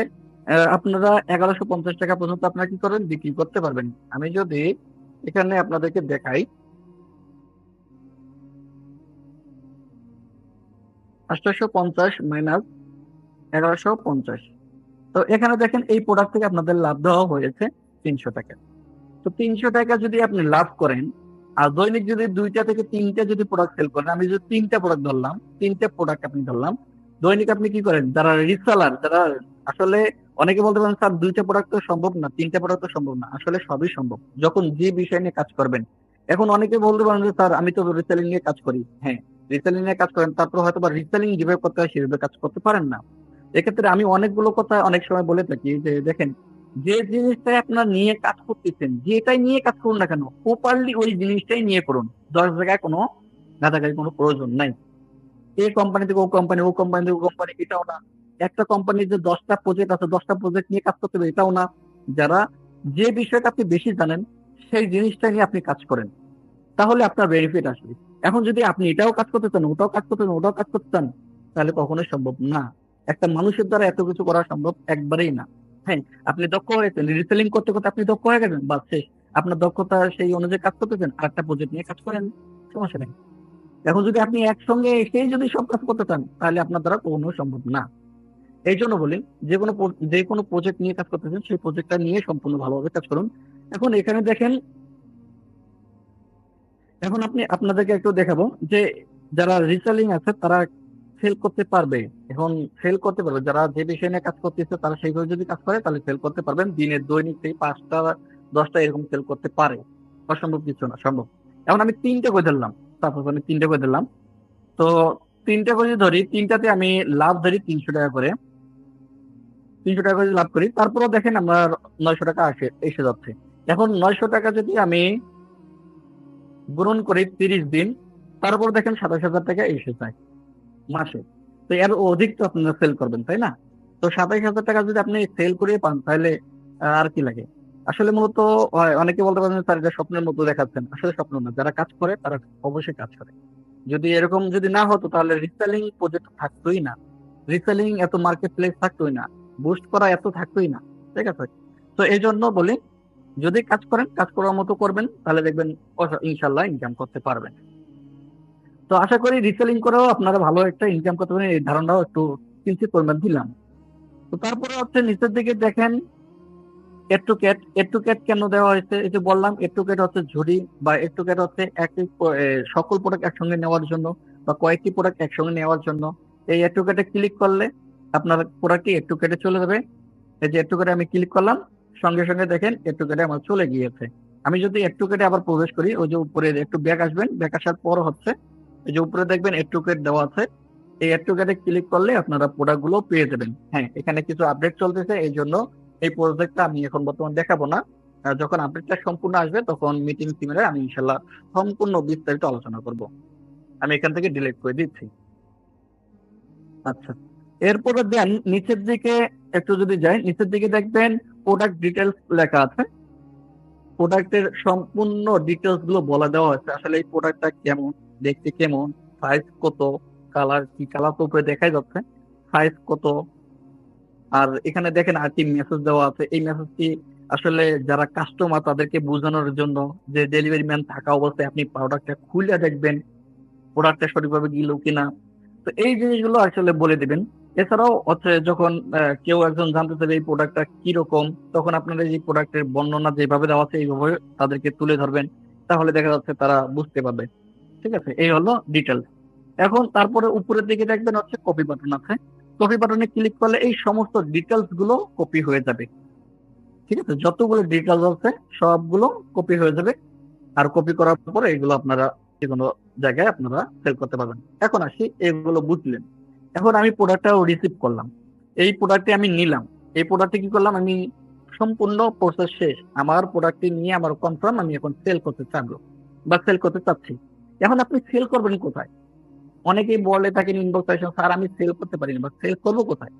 আপনারা 1150 টাকা পর্যন্ত আপনারা কি করেন, বিক্রি করতে পারবেন। আমি যদি এখানে আপনাদেরকে দেখাই, 850 মাইনাস 1150, তো এখানে দেখেন এই প্রোডাক্ট থেকে আপনাদের লাভ দেওয়া হয়েছে 300 টাকা। তো 300 টাকা যদি আপনি লাভ করেন, আর দৈনিক যদি 2টা থেকে 3টা যদি প্রোডাক্ট সেল করেন, আমি যদি 3টা প্রোডাক্ট ধরলাম, 3টা প্রোডাক্ট আপনি ধরলাম, দৈনিক আপনি কি করেন, যারা রিসেলার, যারা আসলে অনেকে বলতে পারেন স্যার 2টা প্রোডাক্ট তো সম্ভব না, 3টা প্রোডাক্ট তো সম্ভব না। আসলে সবই সম্ভব যখন যে বিষয় নিয়ে কাজ করবেন। এখন অনেকে বলতে পারেন যে স্যার আমি তো রিসেলিং নিয়ে কাজ করি। হ্যাঁ, রিসেলিং নিয়ে কাজ করেন, তারপর হয়তো বা রিসেলিং যেভাবে করতে হয় সেভাবে কাজ করতে পারেন না। এক্ষেত্রে আমি অনেকগুলো কথা অনেক সময় বলে থাকি যে দেখেন, যে জিনিসটাই আপনার নিয়ে কাজ করতেছেন, যেটাই নিয়ে কাজ করুন না কেন, প্রপারলি ওই জিনিসটাই নিয়ে করুন। 10 জায়গায় কোনো গাদাগাদি কোনো প্রয়োজন নাই। এই কোম্পানি থেকে ও কোম্পানি, ও কোম্পানি থেকে ও কোম্পানি, এটাও না। একটা কোম্পানির যে 10টা প্রজেক্ট আছে, 10টা প্রজেক্ট নিয়ে কাজ করতে হবে, এটাও না। যারা যে বিষয়টা আপনি বেশি জানেন সেই জিনিসটা নিয়ে আপনি কাজ করেন, তাহলে আপনার বেনিফিট আসবে। এখন যদি আপনি এটাও কাজ করতে চান, ওটাও কাজ করতে চান, ওটাও কাজ করতে চান, তাহলে কখনোই সম্ভব না। একটা মানুষের দ্বারা এত কিছু করা সম্ভব একবারেই না। হ্যাঁ, আপনি দক্ষ হয়েছেন, রিসেলিং করতে করতে আপনি দক্ষ হয়ে গেছেন, বাস শেষ। আপনার দক্ষতা সেই অনুযায়ী কাজ করতেছেন, আর একটা প্রজেক্ট নিয়ে কাজ করেন, সমস্যা নেই। এখন যদি আপনি একসঙ্গে এসেই যদি সব কাজ করতে চান, তাহলে আপনার দ্বারা কখনো সম্ভব না। এই জন্য বলি, যে কোনো প্রজেক্ট নিয়ে কাজ করতেছেন সেই প্রজেক্টটা নিয়ে সম্পূর্ণ ভালোভাবে কাজ করুন। এখন এখানে দেখেন, এখন আপনাদেরকে একটু দেখাবো যে যারা রিসেলিং আছে তারা সেল করতে পারবে। এখন সেল করতে পারবে যারা যে বিষয় নিয়ে কাজ করতেছে, তারা সেইভাবে যদি কাজ করে তাহলে সেল করতে পারবেন। দিনের দৈনিক সেই 5টা 10টা এরকম সেল করতে পারে, অসম্ভব কিছু না, সম্ভব। এখন আমি 3টে করে ধরলাম, সাপোজ আমি 3টে করে ধরলাম। তো 3টে করে যদি ধরি, 3টাতে আমি লাভ ধরি 300 টাকা করে, 300 টাকা করে যদি লাভ করি, তারপরেও দেখেন আমার 900 টাকা এসে যাচ্ছে। এখন 900 টাকা যদি আমি গুণন করি 30 দিন, তারপর দেখেন 27,000 টাকা এসে যায় মাসে। তো এর অধিক তো আপনারা সেল করবেন, তাই না? তো 27,000 টাকা যদি আপনি সেল করে পান, তাহলে আর কি লাগে। আসলে মূলত অনেকে বলতে পারেন স্যার এটা স্বপ্নের মতো দেখাচ্ছেন, আসলে স্বপ্ন না। যারা কাজ করে তারা অবশ্যই কাজ করে। যদি এরকম যদি না হতো তাহলে রিসেলিং প্রজেক্ট থাকতোই না, রিসেলিং এত মার্কেট প্লেস থাকতোই না, বুস্ট করা এত থাকতোই না। ঠিক আছে? তো এই জন্য বলি, যদি কাজ করেন, কাজ করার মতো করবেন, তাহলে দেখবেন ইনশাল্লাহ ইনকাম করতে পারবেন। তো আশা করি রিসেলিং করেও আপনারা ভালো একটা ইনকাম করতে পারেন, এই ধারণাও একটু কিঞ্চিত পরিমাণ দিলাম। তো তারপরে হচ্ছে নিচের দিকে দেখেন, এড টু ক্যাট কেন দেওয়া হয়েছে, এই যে বললাম এড টু ক্যাট হচ্ছে ঝুড়ি, বা এড টু ক্যাট হচ্ছে সকল প্রোডাক্ট একসঙ্গে নেওয়ার জন্য, বা কয়েকটি প্রোডাক্ট একসঙ্গে নেওয়ার জন্য। এই এড টু ক্যাটে ক্লিক করলে আপনার প্রোডাক্টটি এড টু ক্যাটে চলে যাবে। এই যে এড টু ক্যাটে আমি ক্লিক করলাম, সঙ্গে সঙ্গে দেখেন এড টু ক্যাটে আমার চলে গিয়েছে। আমি যদি এড টু ক্যাটে আবার প্রবেশ করি, ওই যে উপরে একটু ব্যাক আসবেন, ব্যাক আসার পর হচ্ছে এই যে উপরে দেখবেন এড টু ক্যাট দেওয়া আছে। এই এড টু ক্যাটে ক্লিক করলে আপনারা প্রোডাক্ট গুলো পেয়ে যাবেন। হ্যাঁ, এখানে কিছু আপডেট চলতেছে, এই জন্য এই প্রজেক্টটা আমি এখন বর্তমান দেখাবো না। যখন আপডেটটা সম্পূর্ণ আসবে তখন মিটিং টিমে আমি ইনশাল্লাহ সম্পূর্ণ বিস্তারিত আলোচনা করব। আমি এখান থেকে ডিলিট করে দিচ্ছি। আচ্ছা, এরপরে দেন নিচের দিকে একটু যদি যাই, নিচের দিকে দেখবেন প্রোডাক্ট ডিটেলস লেখা আছে। প্রোডাক্টের সম্পূর্ণ ডিটেলস গুলো বলে দেওয়া হয়েছে। আসলে এই প্রোডাক্টটা কেমন, দেখতে কেমন, সাইজ কত, কালার কি, কালার তো উপরে দেখাই যাচ্ছে, সাইজ কত। আর এখানে দেখেন আরটি মেসেজ দেওয়া আছে। এই মেসেজটি আসলে যারা কাস্টমার তাদেরকে বোঝানোর জন্য, যে ডেলিভারি ম্যান থাকা অবস্থায় আপনি প্রোডাক্টটা খুলে দেখবেন প্রোডাক্টটা সঠিকভাবে গিলো কিনা। তো এই জিনিসগুলো আসলে বলে দিবেন। এছাড়াও হচ্ছে যখন কেউ একজন জানতে চাইবে এই প্রোডাক্টটা কিরকম, তখন আপনারা এই প্রোডাক্টের বর্ণনা যেভাবে দেওয়া আছে এইভাবে তাদেরকে তুলে ধরবেন, তাহলে দেখা যাচ্ছে তারা বুঝতে পারবে। ঠিক আছে, এই হলো ডিটেলস। এখন তারপরে উপরের দিকে দেখবেন হচ্ছে কপি বাটন আছে। কপি বাটনে ক্লিক করলে এই সমস্ত ডিটেলস গুলো কপি হয়ে যাবে। ঠিক আছে, যতগুলো ডিটেলস আছে সবগুলো কপি হয়ে যাবে। আর কপি করার পরে এগুলো আপনারা যে কোনো জায়গায় আপনারা সেল করতে পারবেন। এখন আসি, এগুলো বুঝলেন। এখন আমি প্রোডাক্টটা রিসিভ করলাম, এই প্রোডাক্টটি আমি নিলাম। এই প্রোডাক্টটি কি করলাম, আমি সম্পূর্ণ প্রসেস শেষ, আমার প্রোডাক্টটি নিয়ে আমার কনফার্ম, আমি এখন সেল করতে চাবো বা সেল করতে চাচ্ছি। এখন আপনি সেল করবেন কোথায়? অনেকেই বলে থাকেন ইনবক্স আসে, স্যার আমি সেল করতে পারি না বা সেল করবো কোথায়?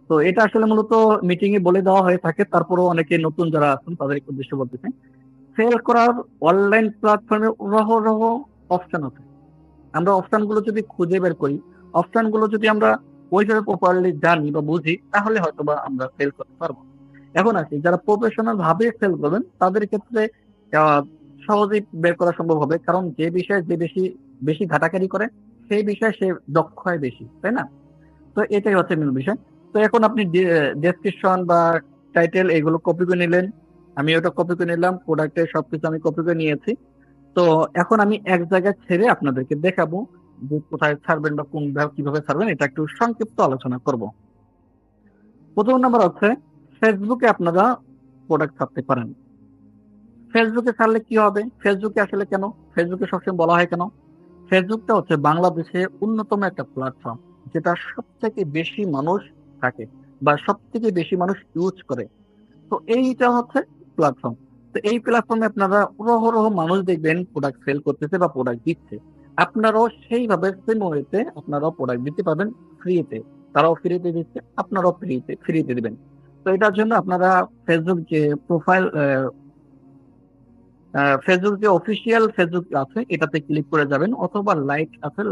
তো এটা আসলে মূলত মিটিং এ বলে দেওয়া হয়ে থাকে, তারপরেও অনেকে নতুন যারা আছেন তাদের উদ্দেশ্য বলতেছে। সেল করার অনলাইন প্ল্যাটফর্মে অহরহ অপশন আছে। আমরা অপশন গুলো যদি খুঁজে বের করি, অপশন গুলো যদি আমরা ওইভাবে প্রপারলি জানি বা বুঝি, তাহলে হয়তো বা আমরা সেল করতে পারবো। এখন আসি, যারা প্রফেশনাল ভাবে সেল করবেন তাদের ক্ষেত্রে আহ, সহজেই বের করা সম্ভব হবে, কারণ যে বিষয়ে যে বেশি বেশি ঘাটাঘাটি করে সেই বিষয়ে সে দক্ষ হয় বেশি, তাই না? তো এটাই হচ্ছে মূল বিষয়। তো এখন আপনি ডেসক্রিপশন বা টাইটেল এগুলো কপি করে নিলেন, আমি ওটা কপি করে নিলাম, প্রোডাক্টের সবকিছু আমি কপি করে নিয়েছি। তো এখন আমি এক জায়গায় ছেড়ে আপনাদেরকে দেখাবো যে কোথায় ছাড়বেন বা কোন কিভাবে ছাড়বেন, এটা একটু সংক্ষিপ্ত আলোচনা করব। প্রথম নাম্বার হচ্ছে ফেসবুকে আপনারা প্রোডাক্ট ছাড়তে পারেন। ফেসবুকে ছাড়লে কি হবে, ফেসবুকে আসলে কেন, ফেসবুকে সবসময় বলা হয় কেন, ফেসবুকটা হচ্ছে বাংলাদেশে অন্যতম একটা প্ল্যাটফর্ম, যেটা সব থেকে বেশি মানুষ থাকে বা সব থেকে বেশি মানুষ ইউজ করে। তো এইটা হচ্ছে প্ল্যাটফর্ম। তো এই প্ল্যাটফর্মে আপনারা অহরহ মানুষ দেখবেন প্রোডাক্ট সেল করতেছে বা প্রোডাক্ট দিচ্ছে। আপনারাও সেইভাবে সেম ওয়েতে আপনারাও প্রোডাক্ট দিতে পারবেন ফ্রিতে। তারাও ফ্রিতে দিচ্ছে, আপনারাও ফ্রিতে ফ্রিতে দিবেন। তো এটার জন্য আপনারা ফেসবুক যে প্রোফাইল, ফেসবুক যে অফিসিয়াল ফেসবুক আছে এটাতে ক্লিক করে যাবেন, অথবা লাইট আছে,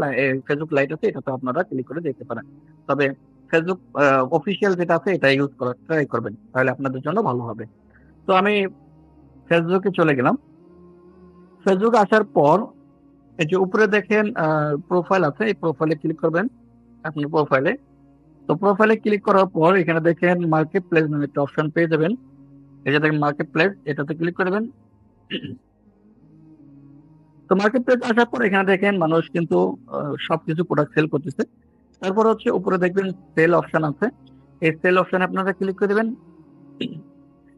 ফেসবুক লাইট আছে, এটাতে আপনারা ক্লিক করে দেখতে পারেন। তবে ফেসবুক অফিসিয়াল যেটা আছে এটা ইউজ করার ট্রাই করবেন, তাহলে আপনাদের জন্য ভালো হবে। তো আমি ফেসবুকে চলে গেলাম। ফেসবুক আসার পর এই যে উপরে দেখেন প্রোফাইল আছে, এই প্রোফাইলে ক্লিক করবেন। আপনার প্রোফাইলে, তো প্রোফাইলে ক্লিক করার পর এখানে দেখেন মার্কেট প্লেস নামে একটা অপশন পেয়ে যাবেন। এই যে দেখেন মার্কেট প্লেস, এটাতে ক্লিক করবেন। তো মার্কেট প্লেস আসার পর এখানে দেখেন মানুষ কিন্তু সবকিছু প্রোডাক্ট সেল করতেছে। তারপর হচ্ছে উপরে দেখবেন সেল অপশন আছে, এই সেল অপশনে আপনারা ক্লিক করে দেবেন।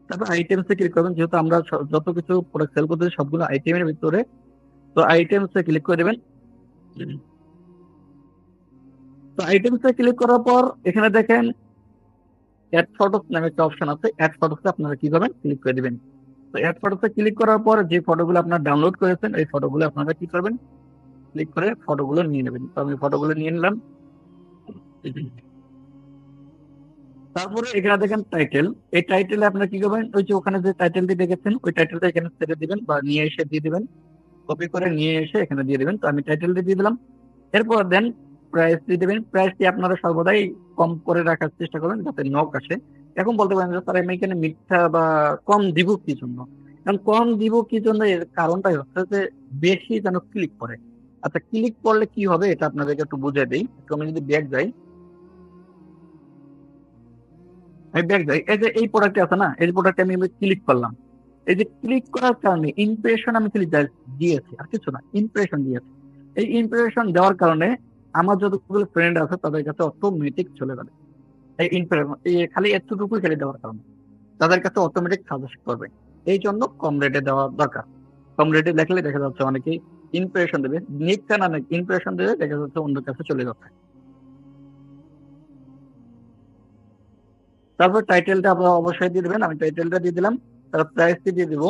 তারপর আইটেমসে ক্লিক করবেন, যেহেতু আমরা যত কিছু প্রোডাক্ট সেল করতেছি সবগুলো আইটেমের ভিতরে। তো আইটেমসে ক্লিক করে দেবেন। তো আইটেমসে ক্লিক করার পর এখানে দেখেন অ্যাড ফটোস নামে একটা অপশন আছে, অ্যাড ফটোসে আপনারা কি করবেন, ক্লিক করে দিবেন। তো অ্যাড ফটোসে ক্লিক করার পর যে ফটোগুলো আপনারা ডাউনলোড করেছেন এই ফটোগুলো আপনারা কি করবেন, ক্লিক করে ফটোগুলো নিয়ে নেবেন। তো আমি ফটোগুলো নিয়ে নিলাম। তারপরে এখানে দেখেন টাইটেল, এই টাইটেলে আপনারা কি করবেন, ওই যে ওখানে যে টাইটেলটি দেখেছেন ওই টাইটেলটা এখানে ছেড়ে দিবেন বা নিয়ে এসে দিয়ে দিবেন, কপি করে নিয়ে এসে এখানে দিয়ে দিবেন। তো আমি টাইটেলটি দিয়ে দিলাম। এরপর দেন প্রাইস দিয়ে দেবেন। প্রাইসটি আপনারা সর্বদাই কম করে রাখার চেষ্টা করবেন যাতে নক আসে। এখন বলতে পারেন যে স্যার আমি এখানে মিথ্যা বা কম দিব কি জন্য, কারণ কম দিব কি জন্য এর কারণটাই হচ্ছে যে বেশি যেন ক্লিক করে। আচ্ছা, ক্লিক করলে কি হবে এটা আপনাদেরকে একটু বুঝিয়ে দিই। একটু আমি যদি ব্যাক যাই, আমি ব্যাক যাই, এই যে এই প্রোডাক্টে আছে না, এই প্রোডাক্টে আমি ক্লিক করলাম। এই যে ক্লিক করার কারণে ইমপ্রেশন আমি খালি দিয়েছি আর কিছু না, ইমপ্রেশন দিয়েছি। এই ইমপ্রেশন দেওয়ার কারণে আমার যতগুলো ফ্রেন্ড আছে তাদের কাছে অটোমেটিক চলে যাবে। এই ইমপ্রেশন এই খালি এতটুকু খেলে দেওয়ার কারণে তাদের কাছে অটোমেটিক সাজেস্ট করবে। এই জন্য কম রেটে দেওয়া দরকার। কম রেটে দেখলে দেখা যাচ্ছে অনেকেই ইমপ্রেশন দেবে, নিচ্ছে না, ইমপ্রেশন দেবে, দেখা যাচ্ছে অন্য কাছে চলে যাচ্ছে। তারপর টাইটেলটা আপনারা অবশ্যই দিয়ে দেবেন, আমি টাইটেলটা দিয়ে দিলাম। তার প্রাইসটি দিয়ে দিব,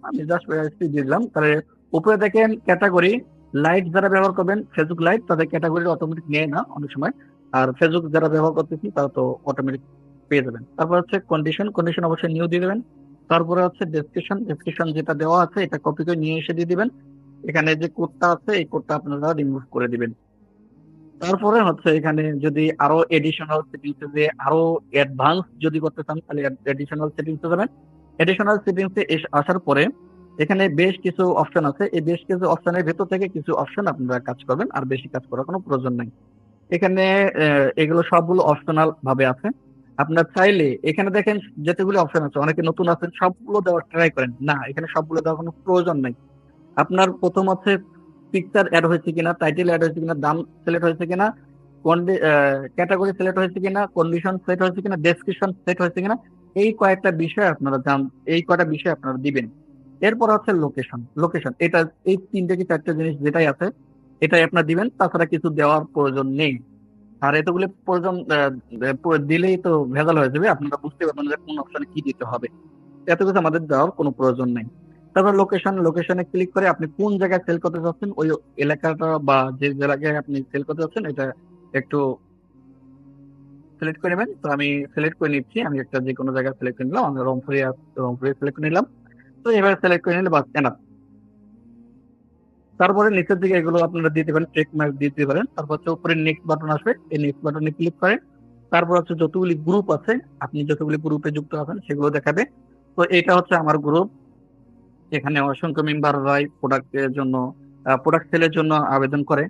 আমি জাস্ট প্রাইসটি দিয়ে দিলাম। তাহলে উপরে দেখেন ক্যাটাগরি, লাইট যারা ব্যবহার করবেন ফেসবুক লাইট তাদের ক্যাটাগরি অটোমেটিক নেয় না অনেক সময়, আর ফেসবুক যারা ব্যবহার করতেছি তারা তো অটোমেটিক পেয়ে যাবেন। তারপর হচ্ছে কন্ডিশন, কন্ডিশন অবশ্যই নিউ দিয়ে দেবেন। তারপরে হচ্ছে ডেসক্রিপশন, ডেসক্রিপশন যেটা দেওয়া আছে এটা কপি করে নিয়ে এসে দিয়ে দিবেন। এখানে যে কোডটা আছে এই কোডটা আপনারা রিমুভ করে দিবেন। তারপরে হচ্ছে এখানে যদি আরো এডিশনাল সেটিংস যে আরো অ্যাডভান্স যদি করতে চান তাহলে এডিশনাল সেটিংসে যাবেন। এডিশনাল সেটিংসে আসার পরে এখানে বেশ কিছু অপশন আছে, এই বেশ কিছু অপশনের ভেতর থেকে কিছু অপশন আপনারা কাজ করবেন, আর বেশি কাজ করার কোনো প্রয়োজন নেই। এখানে এগুলো সবগুলো অপশনাল ভাবে আছে। আপনার চাইলে এখানে দেখেন যেগুলো অপশন আছে, অনেকে নতুন আছেন সবগুলো দেওয়ার ট্রাই করেন না, এখানে সবগুলো দেওয়ার কোনো প্রয়োজন নাই। আপনার প্রথম হচ্ছে পিকচার অ্যাড হয়েছে কিনা, টাইটেল অ্যাড হয়েছে কিনা, দাম সিলেক্ট হয়েছে কিনা, ক্যাটাগরি সিলেক্ট হয়েছে কিনা, কন্ডিশন সেট হয়েছে কিনা, ডেসক্রিপশন সেট হয়েছে কিনা, এই কয়েকটা বিষয় আপনারা এই কয়টা বিষয় আপনারা দিবেন। এরপর হচ্ছে লোকেশন। লোকেশন এটা এই তিনটে কি চারটে জিনিস যেটাই আছে এটাই আপনার দিবেন, তাছাড়া কিছু দেওয়ার প্রয়োজন নেই। আর এতগুলো প্রয়োজন দিলেই তো ভেজাল হয়ে যাবে, আপনারা বুঝতে পারবেন যে কোন অপশনে কি দিতে হবে। এত কিছু আমাদের দেওয়ার কোনো প্রয়োজন নেই। তারপর লোকেশন, লোকেশনে ক্লিক করে আপনি কোন জায়গায় সেল করতে চাচ্ছেন ওই এলাকাটা বা যে জায়গায় আপনি সেল করতে চাচ্ছেন এটা একটু সিলেক্ট করে নেবেন। তো আমি সিলেক্ট করে নিচ্ছি, আমি একটা যে কোনো জায়গায় সিলেক্ট করে নিলাম, আমি রংপুরে সিলেক্ট করে নিলাম। তো এবার সিলেক্ট করে নিলে বাস এনাফ। তারপরে নিচের দিকে এগুলো আপনারা দিতে পারেন, চেক মার্ক দিতে পারেন। তারপর হচ্ছে উপরে নেক্সট বাটন আসবে, এই নেক্সট বাটনে ক্লিক করেন। তারপর হচ্ছে যতগুলি গ্রুপ আছে, আপনি যতগুলি গ্রুপে যুক্ত আছেন সেগুলো দেখাবে। তো এটা হচ্ছে আমার গ্রুপ, এখানে অসংখ্য মেম্বাররাই প্রোডাক্টের জন্য প্রোডাক্ট সেলের জন্য আবেদন করে।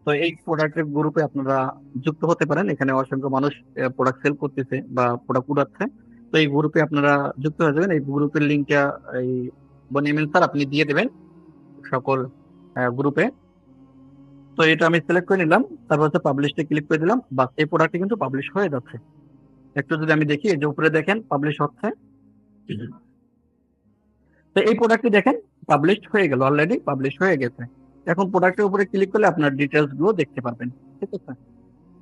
তো এই প্রোডাক্টের গ্রুপে আপনারা যুক্ত হতে পারেন, এখানে অসংখ্য মানুষ প্রোডাক্ট সেল করতেছে বা প্রোডাক্ট উঠাচ্ছে। তো এই গ্রুপে আপনারা যুক্ত হয়ে যাবেন। এই গ্রুপের লিঙ্কটা এই বনিয়ামিন স্যার আপনি দিয়ে দেবেন সকল গ্রুপে। তো এটা আমি সিলেক্ট করে নিলাম, তারপর হচ্ছে পাবলিশে ক্লিক করে দিলাম, বাস এই প্রোডাক্টটি কিন্তু পাবলিশ হয়ে যাচ্ছে। একটু যদি আমি দেখি, এই যে উপরে দেখেন পাবলিশ হচ্ছে। তো এই প্রোডাক্টটি দেখেন পাবলিশ হয়ে গেল, অলরেডি পাবলিশ হয়ে গেছে। এখন প্রোডাক্টের উপরে ক্লিক করলে আপনার ডিটেলস গুলো দেখতে পারবেন। ঠিক আছে,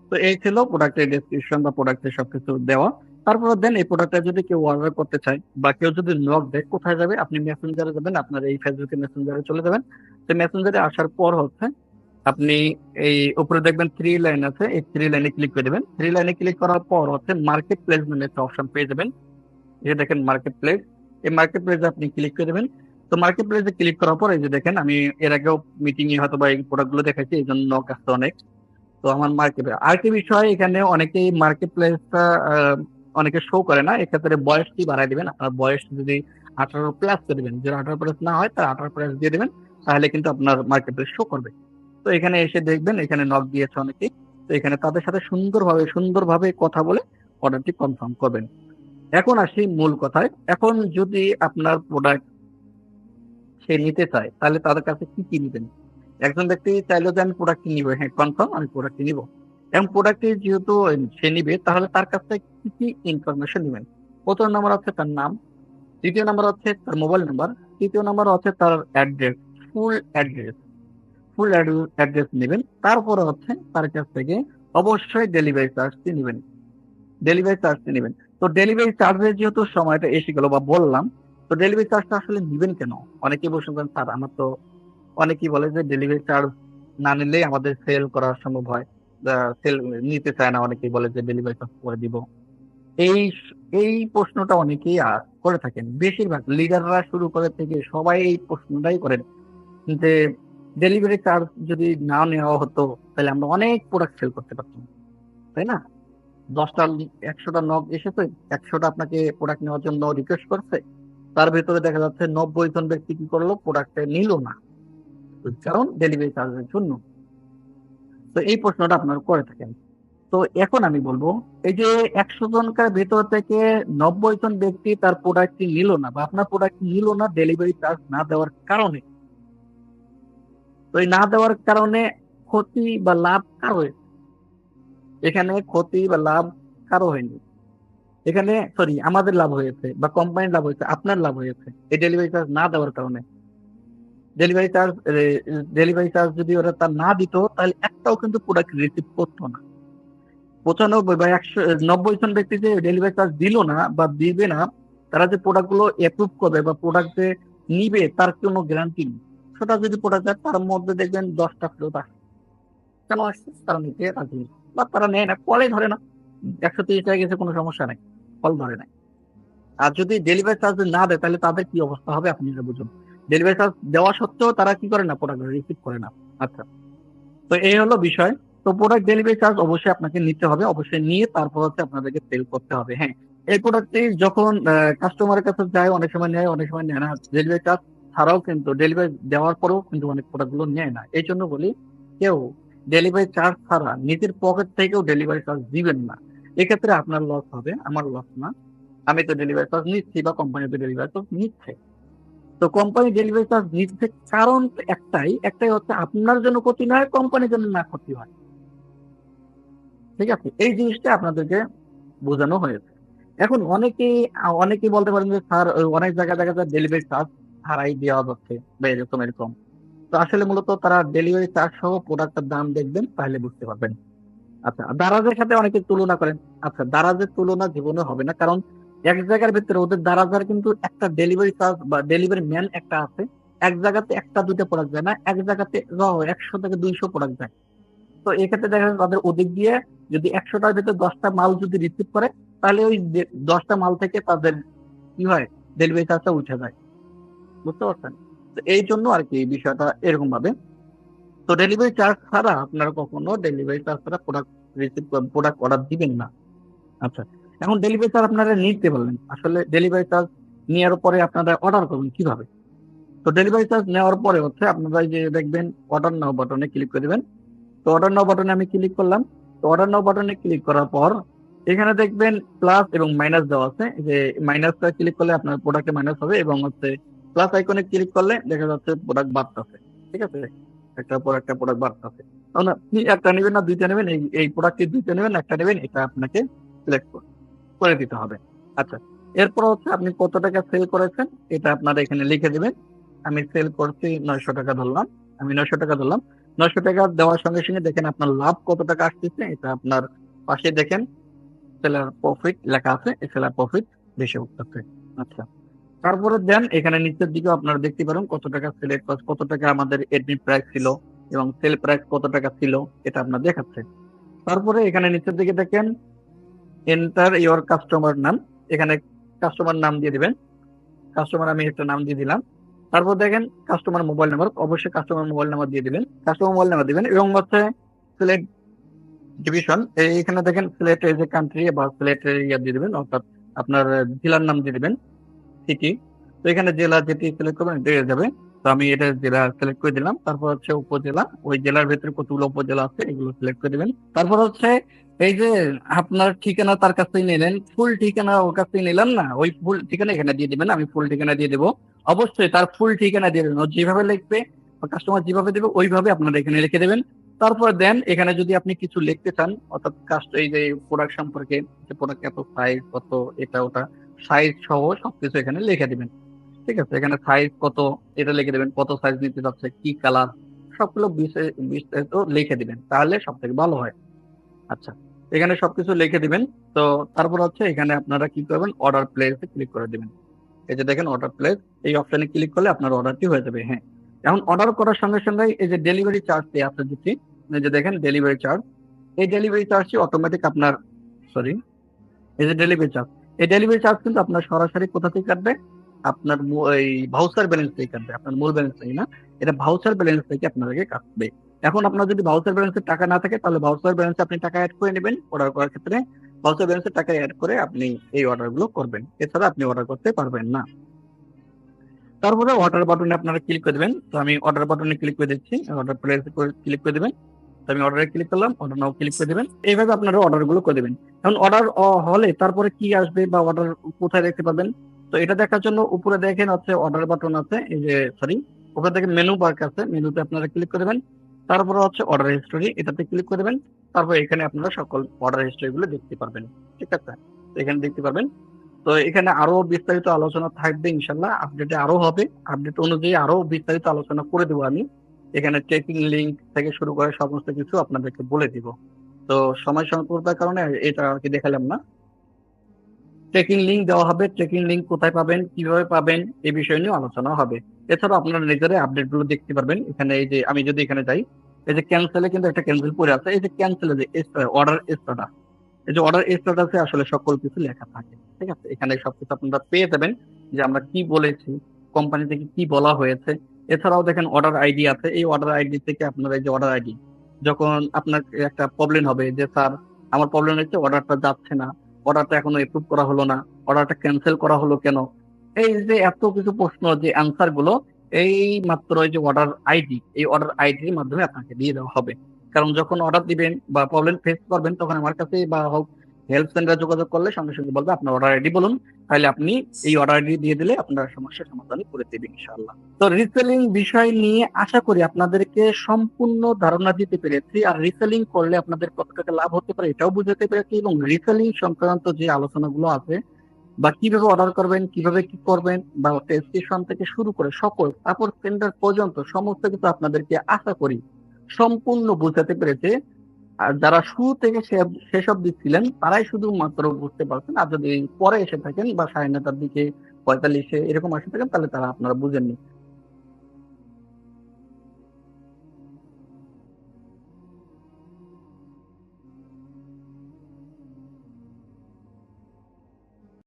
তো এই ছিল প্রোডাক্টের ডেসক্রিপশন বা প্রোডাক্টের সবকিছু দেওয়া। তারপর দেন এই প্রোডাক্টটা যদি কেউ অর্ডার করতে চায় বা কেউ যদি নক দেয়, কোথায় যাবে? আপনি মেসেঞ্জারে যাবেন, আপনার এই ফেসবুকে মেসেঞ্জারে চলে যাবেন। তো মেসেঞ্জারে আসার পর হচ্ছে আপনি এই উপরে দেখবেন থ্রি লাইন আছে, এই থ্রি লাইনে ক্লিক করে দেবেন। থ্রি লাইনে ক্লিক করার পর হচ্ছে মার্কেট প্লেস নামে একটা অপশন পেয়ে যাবেন। এই যে দেখেন মার্কেট প্লেস, এই মার্কেট প্লেসে আপনি ক্লিক করে দেবেন। তো মার্কেট প্লেসে ক্লিক করার পর এই যে দেখেন আমি এর আগেও মিটিং এ হয়তো বা এই প্রোডাক্ট গুলো দেখাচ্ছি, এই জন্য নক আসছে অনেক। তো আমার মার্কেট আরেকটি বিষয়, এখানে অনেকেই মার্কেট প্লেসটা অনেকে শো করে না, এক্ষেত্রে বয়সটি বাড়াই দিবেন। আপনার বয়স যদি 18+ করে দিবেন, যদি 18+ না হয় তার 18+ দিয়ে দিবেন, তাহলে কিন্তু আপনার মার্কেট প্লেস শো করবে। তো এখানে এসে দেখবেন এখানে নক দিয়েছে অনেকেই। তো এখানে তাদের সাথে সুন্দরভাবে সুন্দরভাবে কথা বলে অর্ডারটি কনফার্ম করবেন। এখন আসি মূল কথায়। এখন যদি আপনার প্রোডাক্ট সে নিতে চায় তাহলে তাদের কাছে কি কি নিবেন? একজন ব্যক্তি চাইলো যে আমি প্রোডাক্টটি নিবো, হ্যাঁ কনফার্ম আমি প্রোডাক্টটি নিবো। এবং প্রোডাক্টটি যেহেতু সে নিবে তাহলে তার কাছ থেকে কি কি ইনফরমেশন নেবেন? প্রথম নাম্বার হচ্ছে তার নাম, দ্বিতীয় নাম্বার হচ্ছে তার মোবাইল নাম্বার, তৃতীয় নাম্বার হচ্ছে তার address, full address. Full address নেবেন। তারপরে হচ্ছে তার কাছ থেকে অবশ্যই ডেলিভারি চার্জটি নেবেন। ডেলিভারি চার্জটি নেবেন। তো ডেলিভারি চার্জের যেহেতু সময়টা এসে গেল বা বললাম, তো ডেলিভারি চার্জটা আসলে নিবেন কেন? অনেকেই বলছেন স্যার আমার তো, অনেকেই বলে যে ডেলিভারি চার্জ না নিলেই আমাদের সেল করা সম্ভব হয়, সেল নিতে চায় না, অনেকেই বলে যে ডেলিভারি চার্জ করে দিব। এই এই প্রশ্নটা অনেকেই করে থাকেন, বেশিরভাগ লিডাররা শুরু করে থেকে সবাই এই প্রশ্নটাই করেন যে ডেলিভারি চার্জ যদি না নেওয়া হতো তাহলে আমরা অনেক প্রোডাক্ট সেল করতে পারতাম, তাই না? 10টা 100টা নক এসেছে, 100টা আপনাকে প্রোডাক্ট নেওয়ার জন্য রিকোয়েস্ট করছে, তার ভেতরে দেখা যাচ্ছে 90 জন ব্যক্তি কি করলো, প্রোডাক্টটা নিল না, কারণ ডেলিভারি চার্জের জন্য। তো এই প্রশ্নটা আপনারা করে থাকেন। তো এখন আমি বলবো, এই যে 100 জনকার ভেতর থেকে 90 জন ব্যক্তি তার প্রোডাক্টটি নিল না বা আপনার প্রোডাক্ট নিল না ডেলিভারি চার্জ না দেওয়ার কারণে, তো এই না দেওয়ার কারণে ক্ষতি বা লাভ কার হয়েছে? এখানে ক্ষতি বা লাভ কারো হয়নি, এখানে সরি আমাদের লাভ হয়েছে বা কোম্পানির লাভ হয়েছে, আপনার লাভ হয়েছে এই ডেলিভারি চার্জ না দেওয়ার কারণে। ডেলিভারি চার্জ ডেলিভারি চার্জ যদি ওরা তার না দিত তাহলে একটাও কিন্তু প্রোডাক্ট রিসিভ করতো না। 95 বা 190 জন ব্যক্তি যে ডেলিভারি চার্জ দিল না বা দিবে না, তারা যে প্রোডাক্ট গুলো অ্যাপ্রুভ করবে বা প্রোডাক্ট যে নিবে তার কোনো গ্যারান্টি নেই। সেটা যদি প্রোডাক্ট দেয় তার মধ্যে দেখবেন 10টা ফেরত আসে। কেন আসছে? তারা নিতে রাজি নেই বা তারা নেয় না, কলে ধরে না। 130 টাকা গেছে কোনো সমস্যা নাই, কল ধরে নাই। আর যদি ডেলিভারি চার্জ না দেয় তাহলে তাদের কি অবস্থা হবে আপনি বুঝুন। ডেলিভারি চার্জ দেওয়া সত্ত্বেও তারা কি করে না, প্রোডাক্ট রিসিভ করে না। আচ্ছা, তো এই হলো বিষয়। তো প্রোডাক্ট ডেলিভারি চার্জ অবশ্যই আপনাকে নিতে হবে, অবশ্যই নিয়ে তারপর হচ্ছে আপনাদেরকে সেল করতে হবে। হ্যাঁ, এই প্রোডাক্টটি যখন কাস্টমারের কাছে যায়, অনেক সময় নেয়, অনেক সময় নেয় না। ডেলিভারি চার্জ ছাড়াও কিন্তু ডেলিভারি দেওয়ার পরেও কিন্তু অনেক প্রোডাক্ট গুলো নেয় না। এই জন্য বলি, কেউ ডেলিভারি চার্জ ছাড়া নিজের পকেট থেকেও ডেলিভারি চার্জ দিবেন না। এক্ষেত্রে আপনার লস হবে, আমার লস না। আমি তো ডেলিভারি চার্জ নিচ্ছি বা কোম্পানি তো ডেলিভারি চার্জ নিচ্ছে। তো কোম্পানি ডেলিভারি চার্জ নিচ্ছে কারণ একটাই হচ্ছে আপনার জন্য ক্ষতি না হয়, কোম্পানির জন্য না ক্ষতি হয়। ঠিক আছে, এই জিনিসটা আপনাদেরকে বোঝানো হয়েছে। এখন অনেকেই বলতে পারেন যে স্যার অনেক জায়গায় দেখা যায় ডেলিভারি চার্জ ছাড়াই দেওয়া যাচ্ছে বা এরকম। তো আসলে মূলত তারা ডেলিভারি চার্জ সহ প্রোডাক্টের দাম দেখবেন, তাহলে বুঝতে পারবেন। আচ্ছা, দারাজের সাথে অনেকে তুলনা করেন। আচ্ছা, দারাজের তুলনা জীবনে হবে না, কারণ এক জায়গার ভিতরে ওদের দারাজার কিন্তু একটা ডেলিভারি চার্জ বা ডেলিভারি ম্যান একটা আছে। এক জায়গাতে একটা দুইটা প্রোডাক্ট যায় না, এক জায়গাতে 100 থেকে 200 প্রোডাক্ট যায়। তো এক্ষেত্রে দেখা যাচ্ছে তাদের ওদিক দিয়ে যদি 100টার ভিতরে 10টা মাল যদি রিসিভ করে, তাহলে ওই 10টা মাল থেকে তাদের কি হয়, ডেলিভারি চার্জটা উঠে যায়। বুঝতে পারছেন? তো এই জন্য আর কি বিষয়টা এরকম ভাবে। তো ডেলিভারি চার্জ ছাড়া আপনারা কখনো ডেলিভারি চার্জ ছাড়া প্রোডাক্ট অর্ডার দিবেন না। আচ্ছা, এখন ডেলিভারি চার্জ আপনারা নিতে পারলেন, আসলে ডেলিভারি চার্জ নেওয়ার পরে আপনারা অর্ডার করবেন কিভাবে? তো ডেলিভারি চার্জ নেওয়ার পরে হচ্ছে আপনারা এই যে দেখবেন অর্ডার নাও বাটনে ক্লিক করে দিবেন। তো অর্ডার নাও বাটনে আমি ক্লিক করলাম। তো অর্ডার নাও বাটনে ক্লিক করার পর এখানে দেখবেন প্লাস এবং মাইনাস দেওয়া আছে। যে মাইনাসটা ক্লিক করলে আপনার প্রোডাক্টে মাইনাস হবে, এবং হচ্ছে প্লাস আইকনে ক্লিক করলে দেখা যাচ্ছে প্রোডাক্ট বাড়তেছে। ঠিক আছে, একটার পর একটা প্রোডাক্ট বাড়তেছে। তখন আপনি একটা নেবেন না দুইটা নেবেন, এই প্রোডাক্টটি দুইটা নেবেন একটা নেবেন, এটা আপনাকে সিলেক্ট করে দিতে হবে। আচ্ছা, এরপর হচ্ছে আপনি কত টাকা সেল করেছেন এটা আপনারা এখানে লিখে দিবেন। আমি সেল করছি 900 টাকা ধরলাম। আমি 900 টাকা ধরলাম। 900 টাকা দেওয়ার সঙ্গে সঙ্গে দেখেন আপনার লাভ কত টাকা আসতেছে, এটা আপনার পাশে দেখেন সেলার প্রফিট লেখা আছে, এই সেলার প্রফিট ভেসে উঠতেছে। আচ্ছা, তারপরে দেন এখানে নিচের দিকে আপনারা দেখতে পারেন কত টাকা সিলেক্ট কত টাকা আমাদের এডমিন প্রাইস ছিল এবং সেল প্রাইস কত টাকা ছিল, এটা আপনার দেখাচ্ছে। তারপরে এখানে নিচের দিকে দেখেন এন্টার ইওর কাস্টমার নাম, এখানে কাস্টমার নাম দিয়ে দিবেন। কাস্টমার আমি একটা নাম দিয়ে দিলাম। তারপর দেখেন কাস্টমার মোবাইল নাম্বার, অবশ্যই কাস্টমার মোবাইল নাম্বার দিয়ে দিবেন, কাস্টমার মোবাইল নাম্বার দিবেন। এবং হচ্ছে সিলেক্ট ডিভিশন, এইখানে দেখেন সিলেক্ট এই যে কান্ট্রি বা সিলেক্টের ইয়া দিয়ে দিবেন, অর্থাৎ আপনার জেলার নাম দিয়ে দিবেন, সিটি। তো এখানে জেলা যেটি সিলেক্ট করবেন এটা যাবে। তো আমি এটা জেলা সিলেক্ট করে দিলাম। তারপর হচ্ছে উপজেলা, ওই জেলার ভিতরে কতগুলো উপজেলা আছে এগুলো সিলেক্ট করে দিবেন। তারপর হচ্ছে এই যে আপনার ঠিকানা তার কাছ থেকে নিলেন, ফুল ঠিকানা ওর কাছ থেকে নিলাম না, ওই ফুল ঠিকানা এখানে দিয়ে দিবেন। আমি ফুল ঠিকানা দিয়ে দেবো, অবশ্যই তার ফুল ঠিকানা দিয়ে দেবেন। ও যেভাবে লিখবে বা কাস্টমার যেভাবে দেবে ওইভাবে আপনারা এখানে লিখে দেবেন। তারপর দেন এখানে যদি আপনি কিছু লিখতে চান, অর্থাৎ এই যে প্রোডাক্ট সম্পর্কে, যে প্রোডাক্ট এত সাইজ কত এটা ওটা সাইজ সহ সবকিছু এখানে লিখে দিবেন। ঠিক আছে, এখানে সাইজ কত এটা লিখে দিবেন, কত সাইজ নিতে যাচ্ছে, কি কালার, সবগুলো বিস্তারিত লিখে দিবেন, তাহলে সব থেকে ভালো হয়। আচ্ছা, এখানে সবকিছু লিখে দিবেন। তো তারপর হচ্ছে এখানে আপনারা কি করবেন, অর্ডার প্লেসে ক্লিক করে দিবেন। এই যে দেখেন অর্ডার প্লেস, এই অপশনে ক্লিক করলে আপনার অর্ডারটি হয়ে যাবে। হ্যাঁ, এখন অর্ডার করার সঙ্গে সঙ্গে এই যে ডেলিভারি চার্জটি আছে দিচ্ছি, এই যে দেখেন ডেলিভারি চার্জ, এই ডেলিভারি চার্জটি অটোমেটিক আপনার, সরি, এই যে ডেলিভারি চার্জ, এই ডেলিভারি চার্জ কিন্তু আপনার সরাসরি কোথা থেকে কাটবে, আপনার এই ভাউচার ব্যালেন্স থেকে কাটবে, আপনার মূল ব্যালেন্স থেকে না, এটা ভাউচার ব্যালেন্স থেকে আপনাদেরকে কাটবে। এখন আপনার যদি ভাউচার ব্যালেন্সের টাকা না থাকে তাহলে ভাউচার ব্যালেন্সে আপনি টাকা অ্যাড করে নেবেন অর্ডার করার ক্ষেত্রে। ভাউচার ব্যালেন্সের টাকা অ্যাড করে আপনি এই অর্ডার গুলো করবেন, এছাড়া আপনি অর্ডার করতে পারবেন না। তারপরে অর্ডার বাটনে আপনারা ক্লিক করে দেবেন। তো আমি অর্ডার বাটনে ক্লিক করে দিচ্ছি, অর্ডার প্লেস ক্লিক করে দেবেন। তো আমি অর্ডারে ক্লিক করলাম, অর্ডার নাও ক্লিক করে দেবেন। এইভাবে আপনারা অর্ডার গুলো করে দেবেন। এখন অর্ডার হলে তারপরে কি আসবে বা অর্ডার কোথায় দেখতে পাবেন, তো এটা দেখার জন্য উপরে দেখেন হচ্ছে অর্ডার বাটন আছে, এই যে সরি, ওখানে দেখেন মেনু বার আছে, মেনুতে আপনারা ক্লিক করে দেবেন। তারপরে হচ্ছে অর্ডার হিস্টোরি, এটাতে ক্লিক করে দেবেন। তারপর এখানে আপনারা সকল অর্ডার হিস্টোরি গুলো দেখতে পারবেন। ঠিক আছে, এখানে দেখতে পাবেন। তো এখানে আরো বিস্তারিত আলোচনা থাকবে ইনশাল্লাহ, আপডেটে আরো হবে, আপডেট অনুযায়ী আরো বিস্তারিত আলোচনা করে দেবো আমি। এখানে ট্রেকিং লিঙ্ক থেকে শুরু করে সমস্ত কিছু আপনাদেরকে বলে দিব। তো সময় স্বল্পতার কারণে এটা আর কি দেখালাম না। ট্রেকিং লিঙ্ক দেওয়া হবে, ট্রেকিং লিঙ্ক কোথায় পাবেন, কিভাবে পাবেন, এই বিষয় নিয়ে আলোচনা হবে। এছাড়াও আপনারা নিজেরাই আপডেট গুলো দেখতে পারবেন। এখানে এই যে আমি যদি এখানে যাই, এই যে ক্যান্সেলে কিন্তু একটা ক্যান্সেল পড়ে আছে, এই যে ক্যান্সেলে যে অর্ডার স্ট্যাটাস, এই যে অর্ডার স্ট্যাটাসে আসলে সকল কিছু লেখা থাকে। ঠিক আছে? এখানে সবকিছু আপনারা পেয়ে যাবেন যে আমরা কি বলেছি, কোম্পানি থেকে কি বলা হয়েছে। এছাড়াও দেখেন অর্ডার আইডি আছে। এই অর্ডার আইডি থেকে আপনারা এই যে অর্ডার আইডি, যখন আপনার একটা প্রবলেম হবে যে স্যার আমার প্রবলেম হচ্ছে অর্ডারটা যাচ্ছে না, অর্ডারটা এখনো এপ্রুভ করা হলো না, অর্ডারটা ক্যান্সেল করা হলো কেন? এই যে এত কিছু প্রশ্ন, যে অ্যান্সার গুলো এই মাত্র এই যে অর্ডার আইডি, এই অর্ডার আইডির মাধ্যমে আপনাকে দিয়ে দেওয়া হবে। কারণ যখন অর্ডার দিবেন বা প্রবলেম ফেস করবেন, তখন আমার কাছে বা হোক হেল্প সেন্টারে যোগাযোগ করলে সঙ্গে সঙ্গে বলবে আপনার অর্ডার আইডি বলুন, তাহলে আপনি এই অর্ডার আইডি দিয়ে দিলে আপনার সমস্যার সমাধান করে দেবে ইনশাআল্লাহ। তো রিসেলিং বিষয় নিয়ে আশা করি আপনাদেরকে সম্পূর্ণ ধারণা দিতে পেরেছি। আর রিসেলিং করলে আপনাদের কত টাকা লাভ হতে পারে এটাও বুঝাতে পেরেছি, এবং রিসেলিং সংক্রান্ত যে আলোচনাগুলো আছে বা কিভাবে অর্ডার করবেন, কিভাবে কি করবেন, বা রেজিস্ট্রেশন থেকে শুরু করে সকল তারপর সেন্টার পর্যন্ত সমস্ত কিছু আপনাদেরকে আশা করি সম্পূর্ণ বুঝাতে পেরেছে। আর যারা শুরু থেকে শেষ অব্দি ছিলেন তারাই শুধুমাত্র বুঝতে পারছেন। আর যদি পরে এসে থাকেন বা 9:30টার দিকে 45-এ এরকম এসে থাকেন, তাহলে তারা আপনারা বুঝেননি।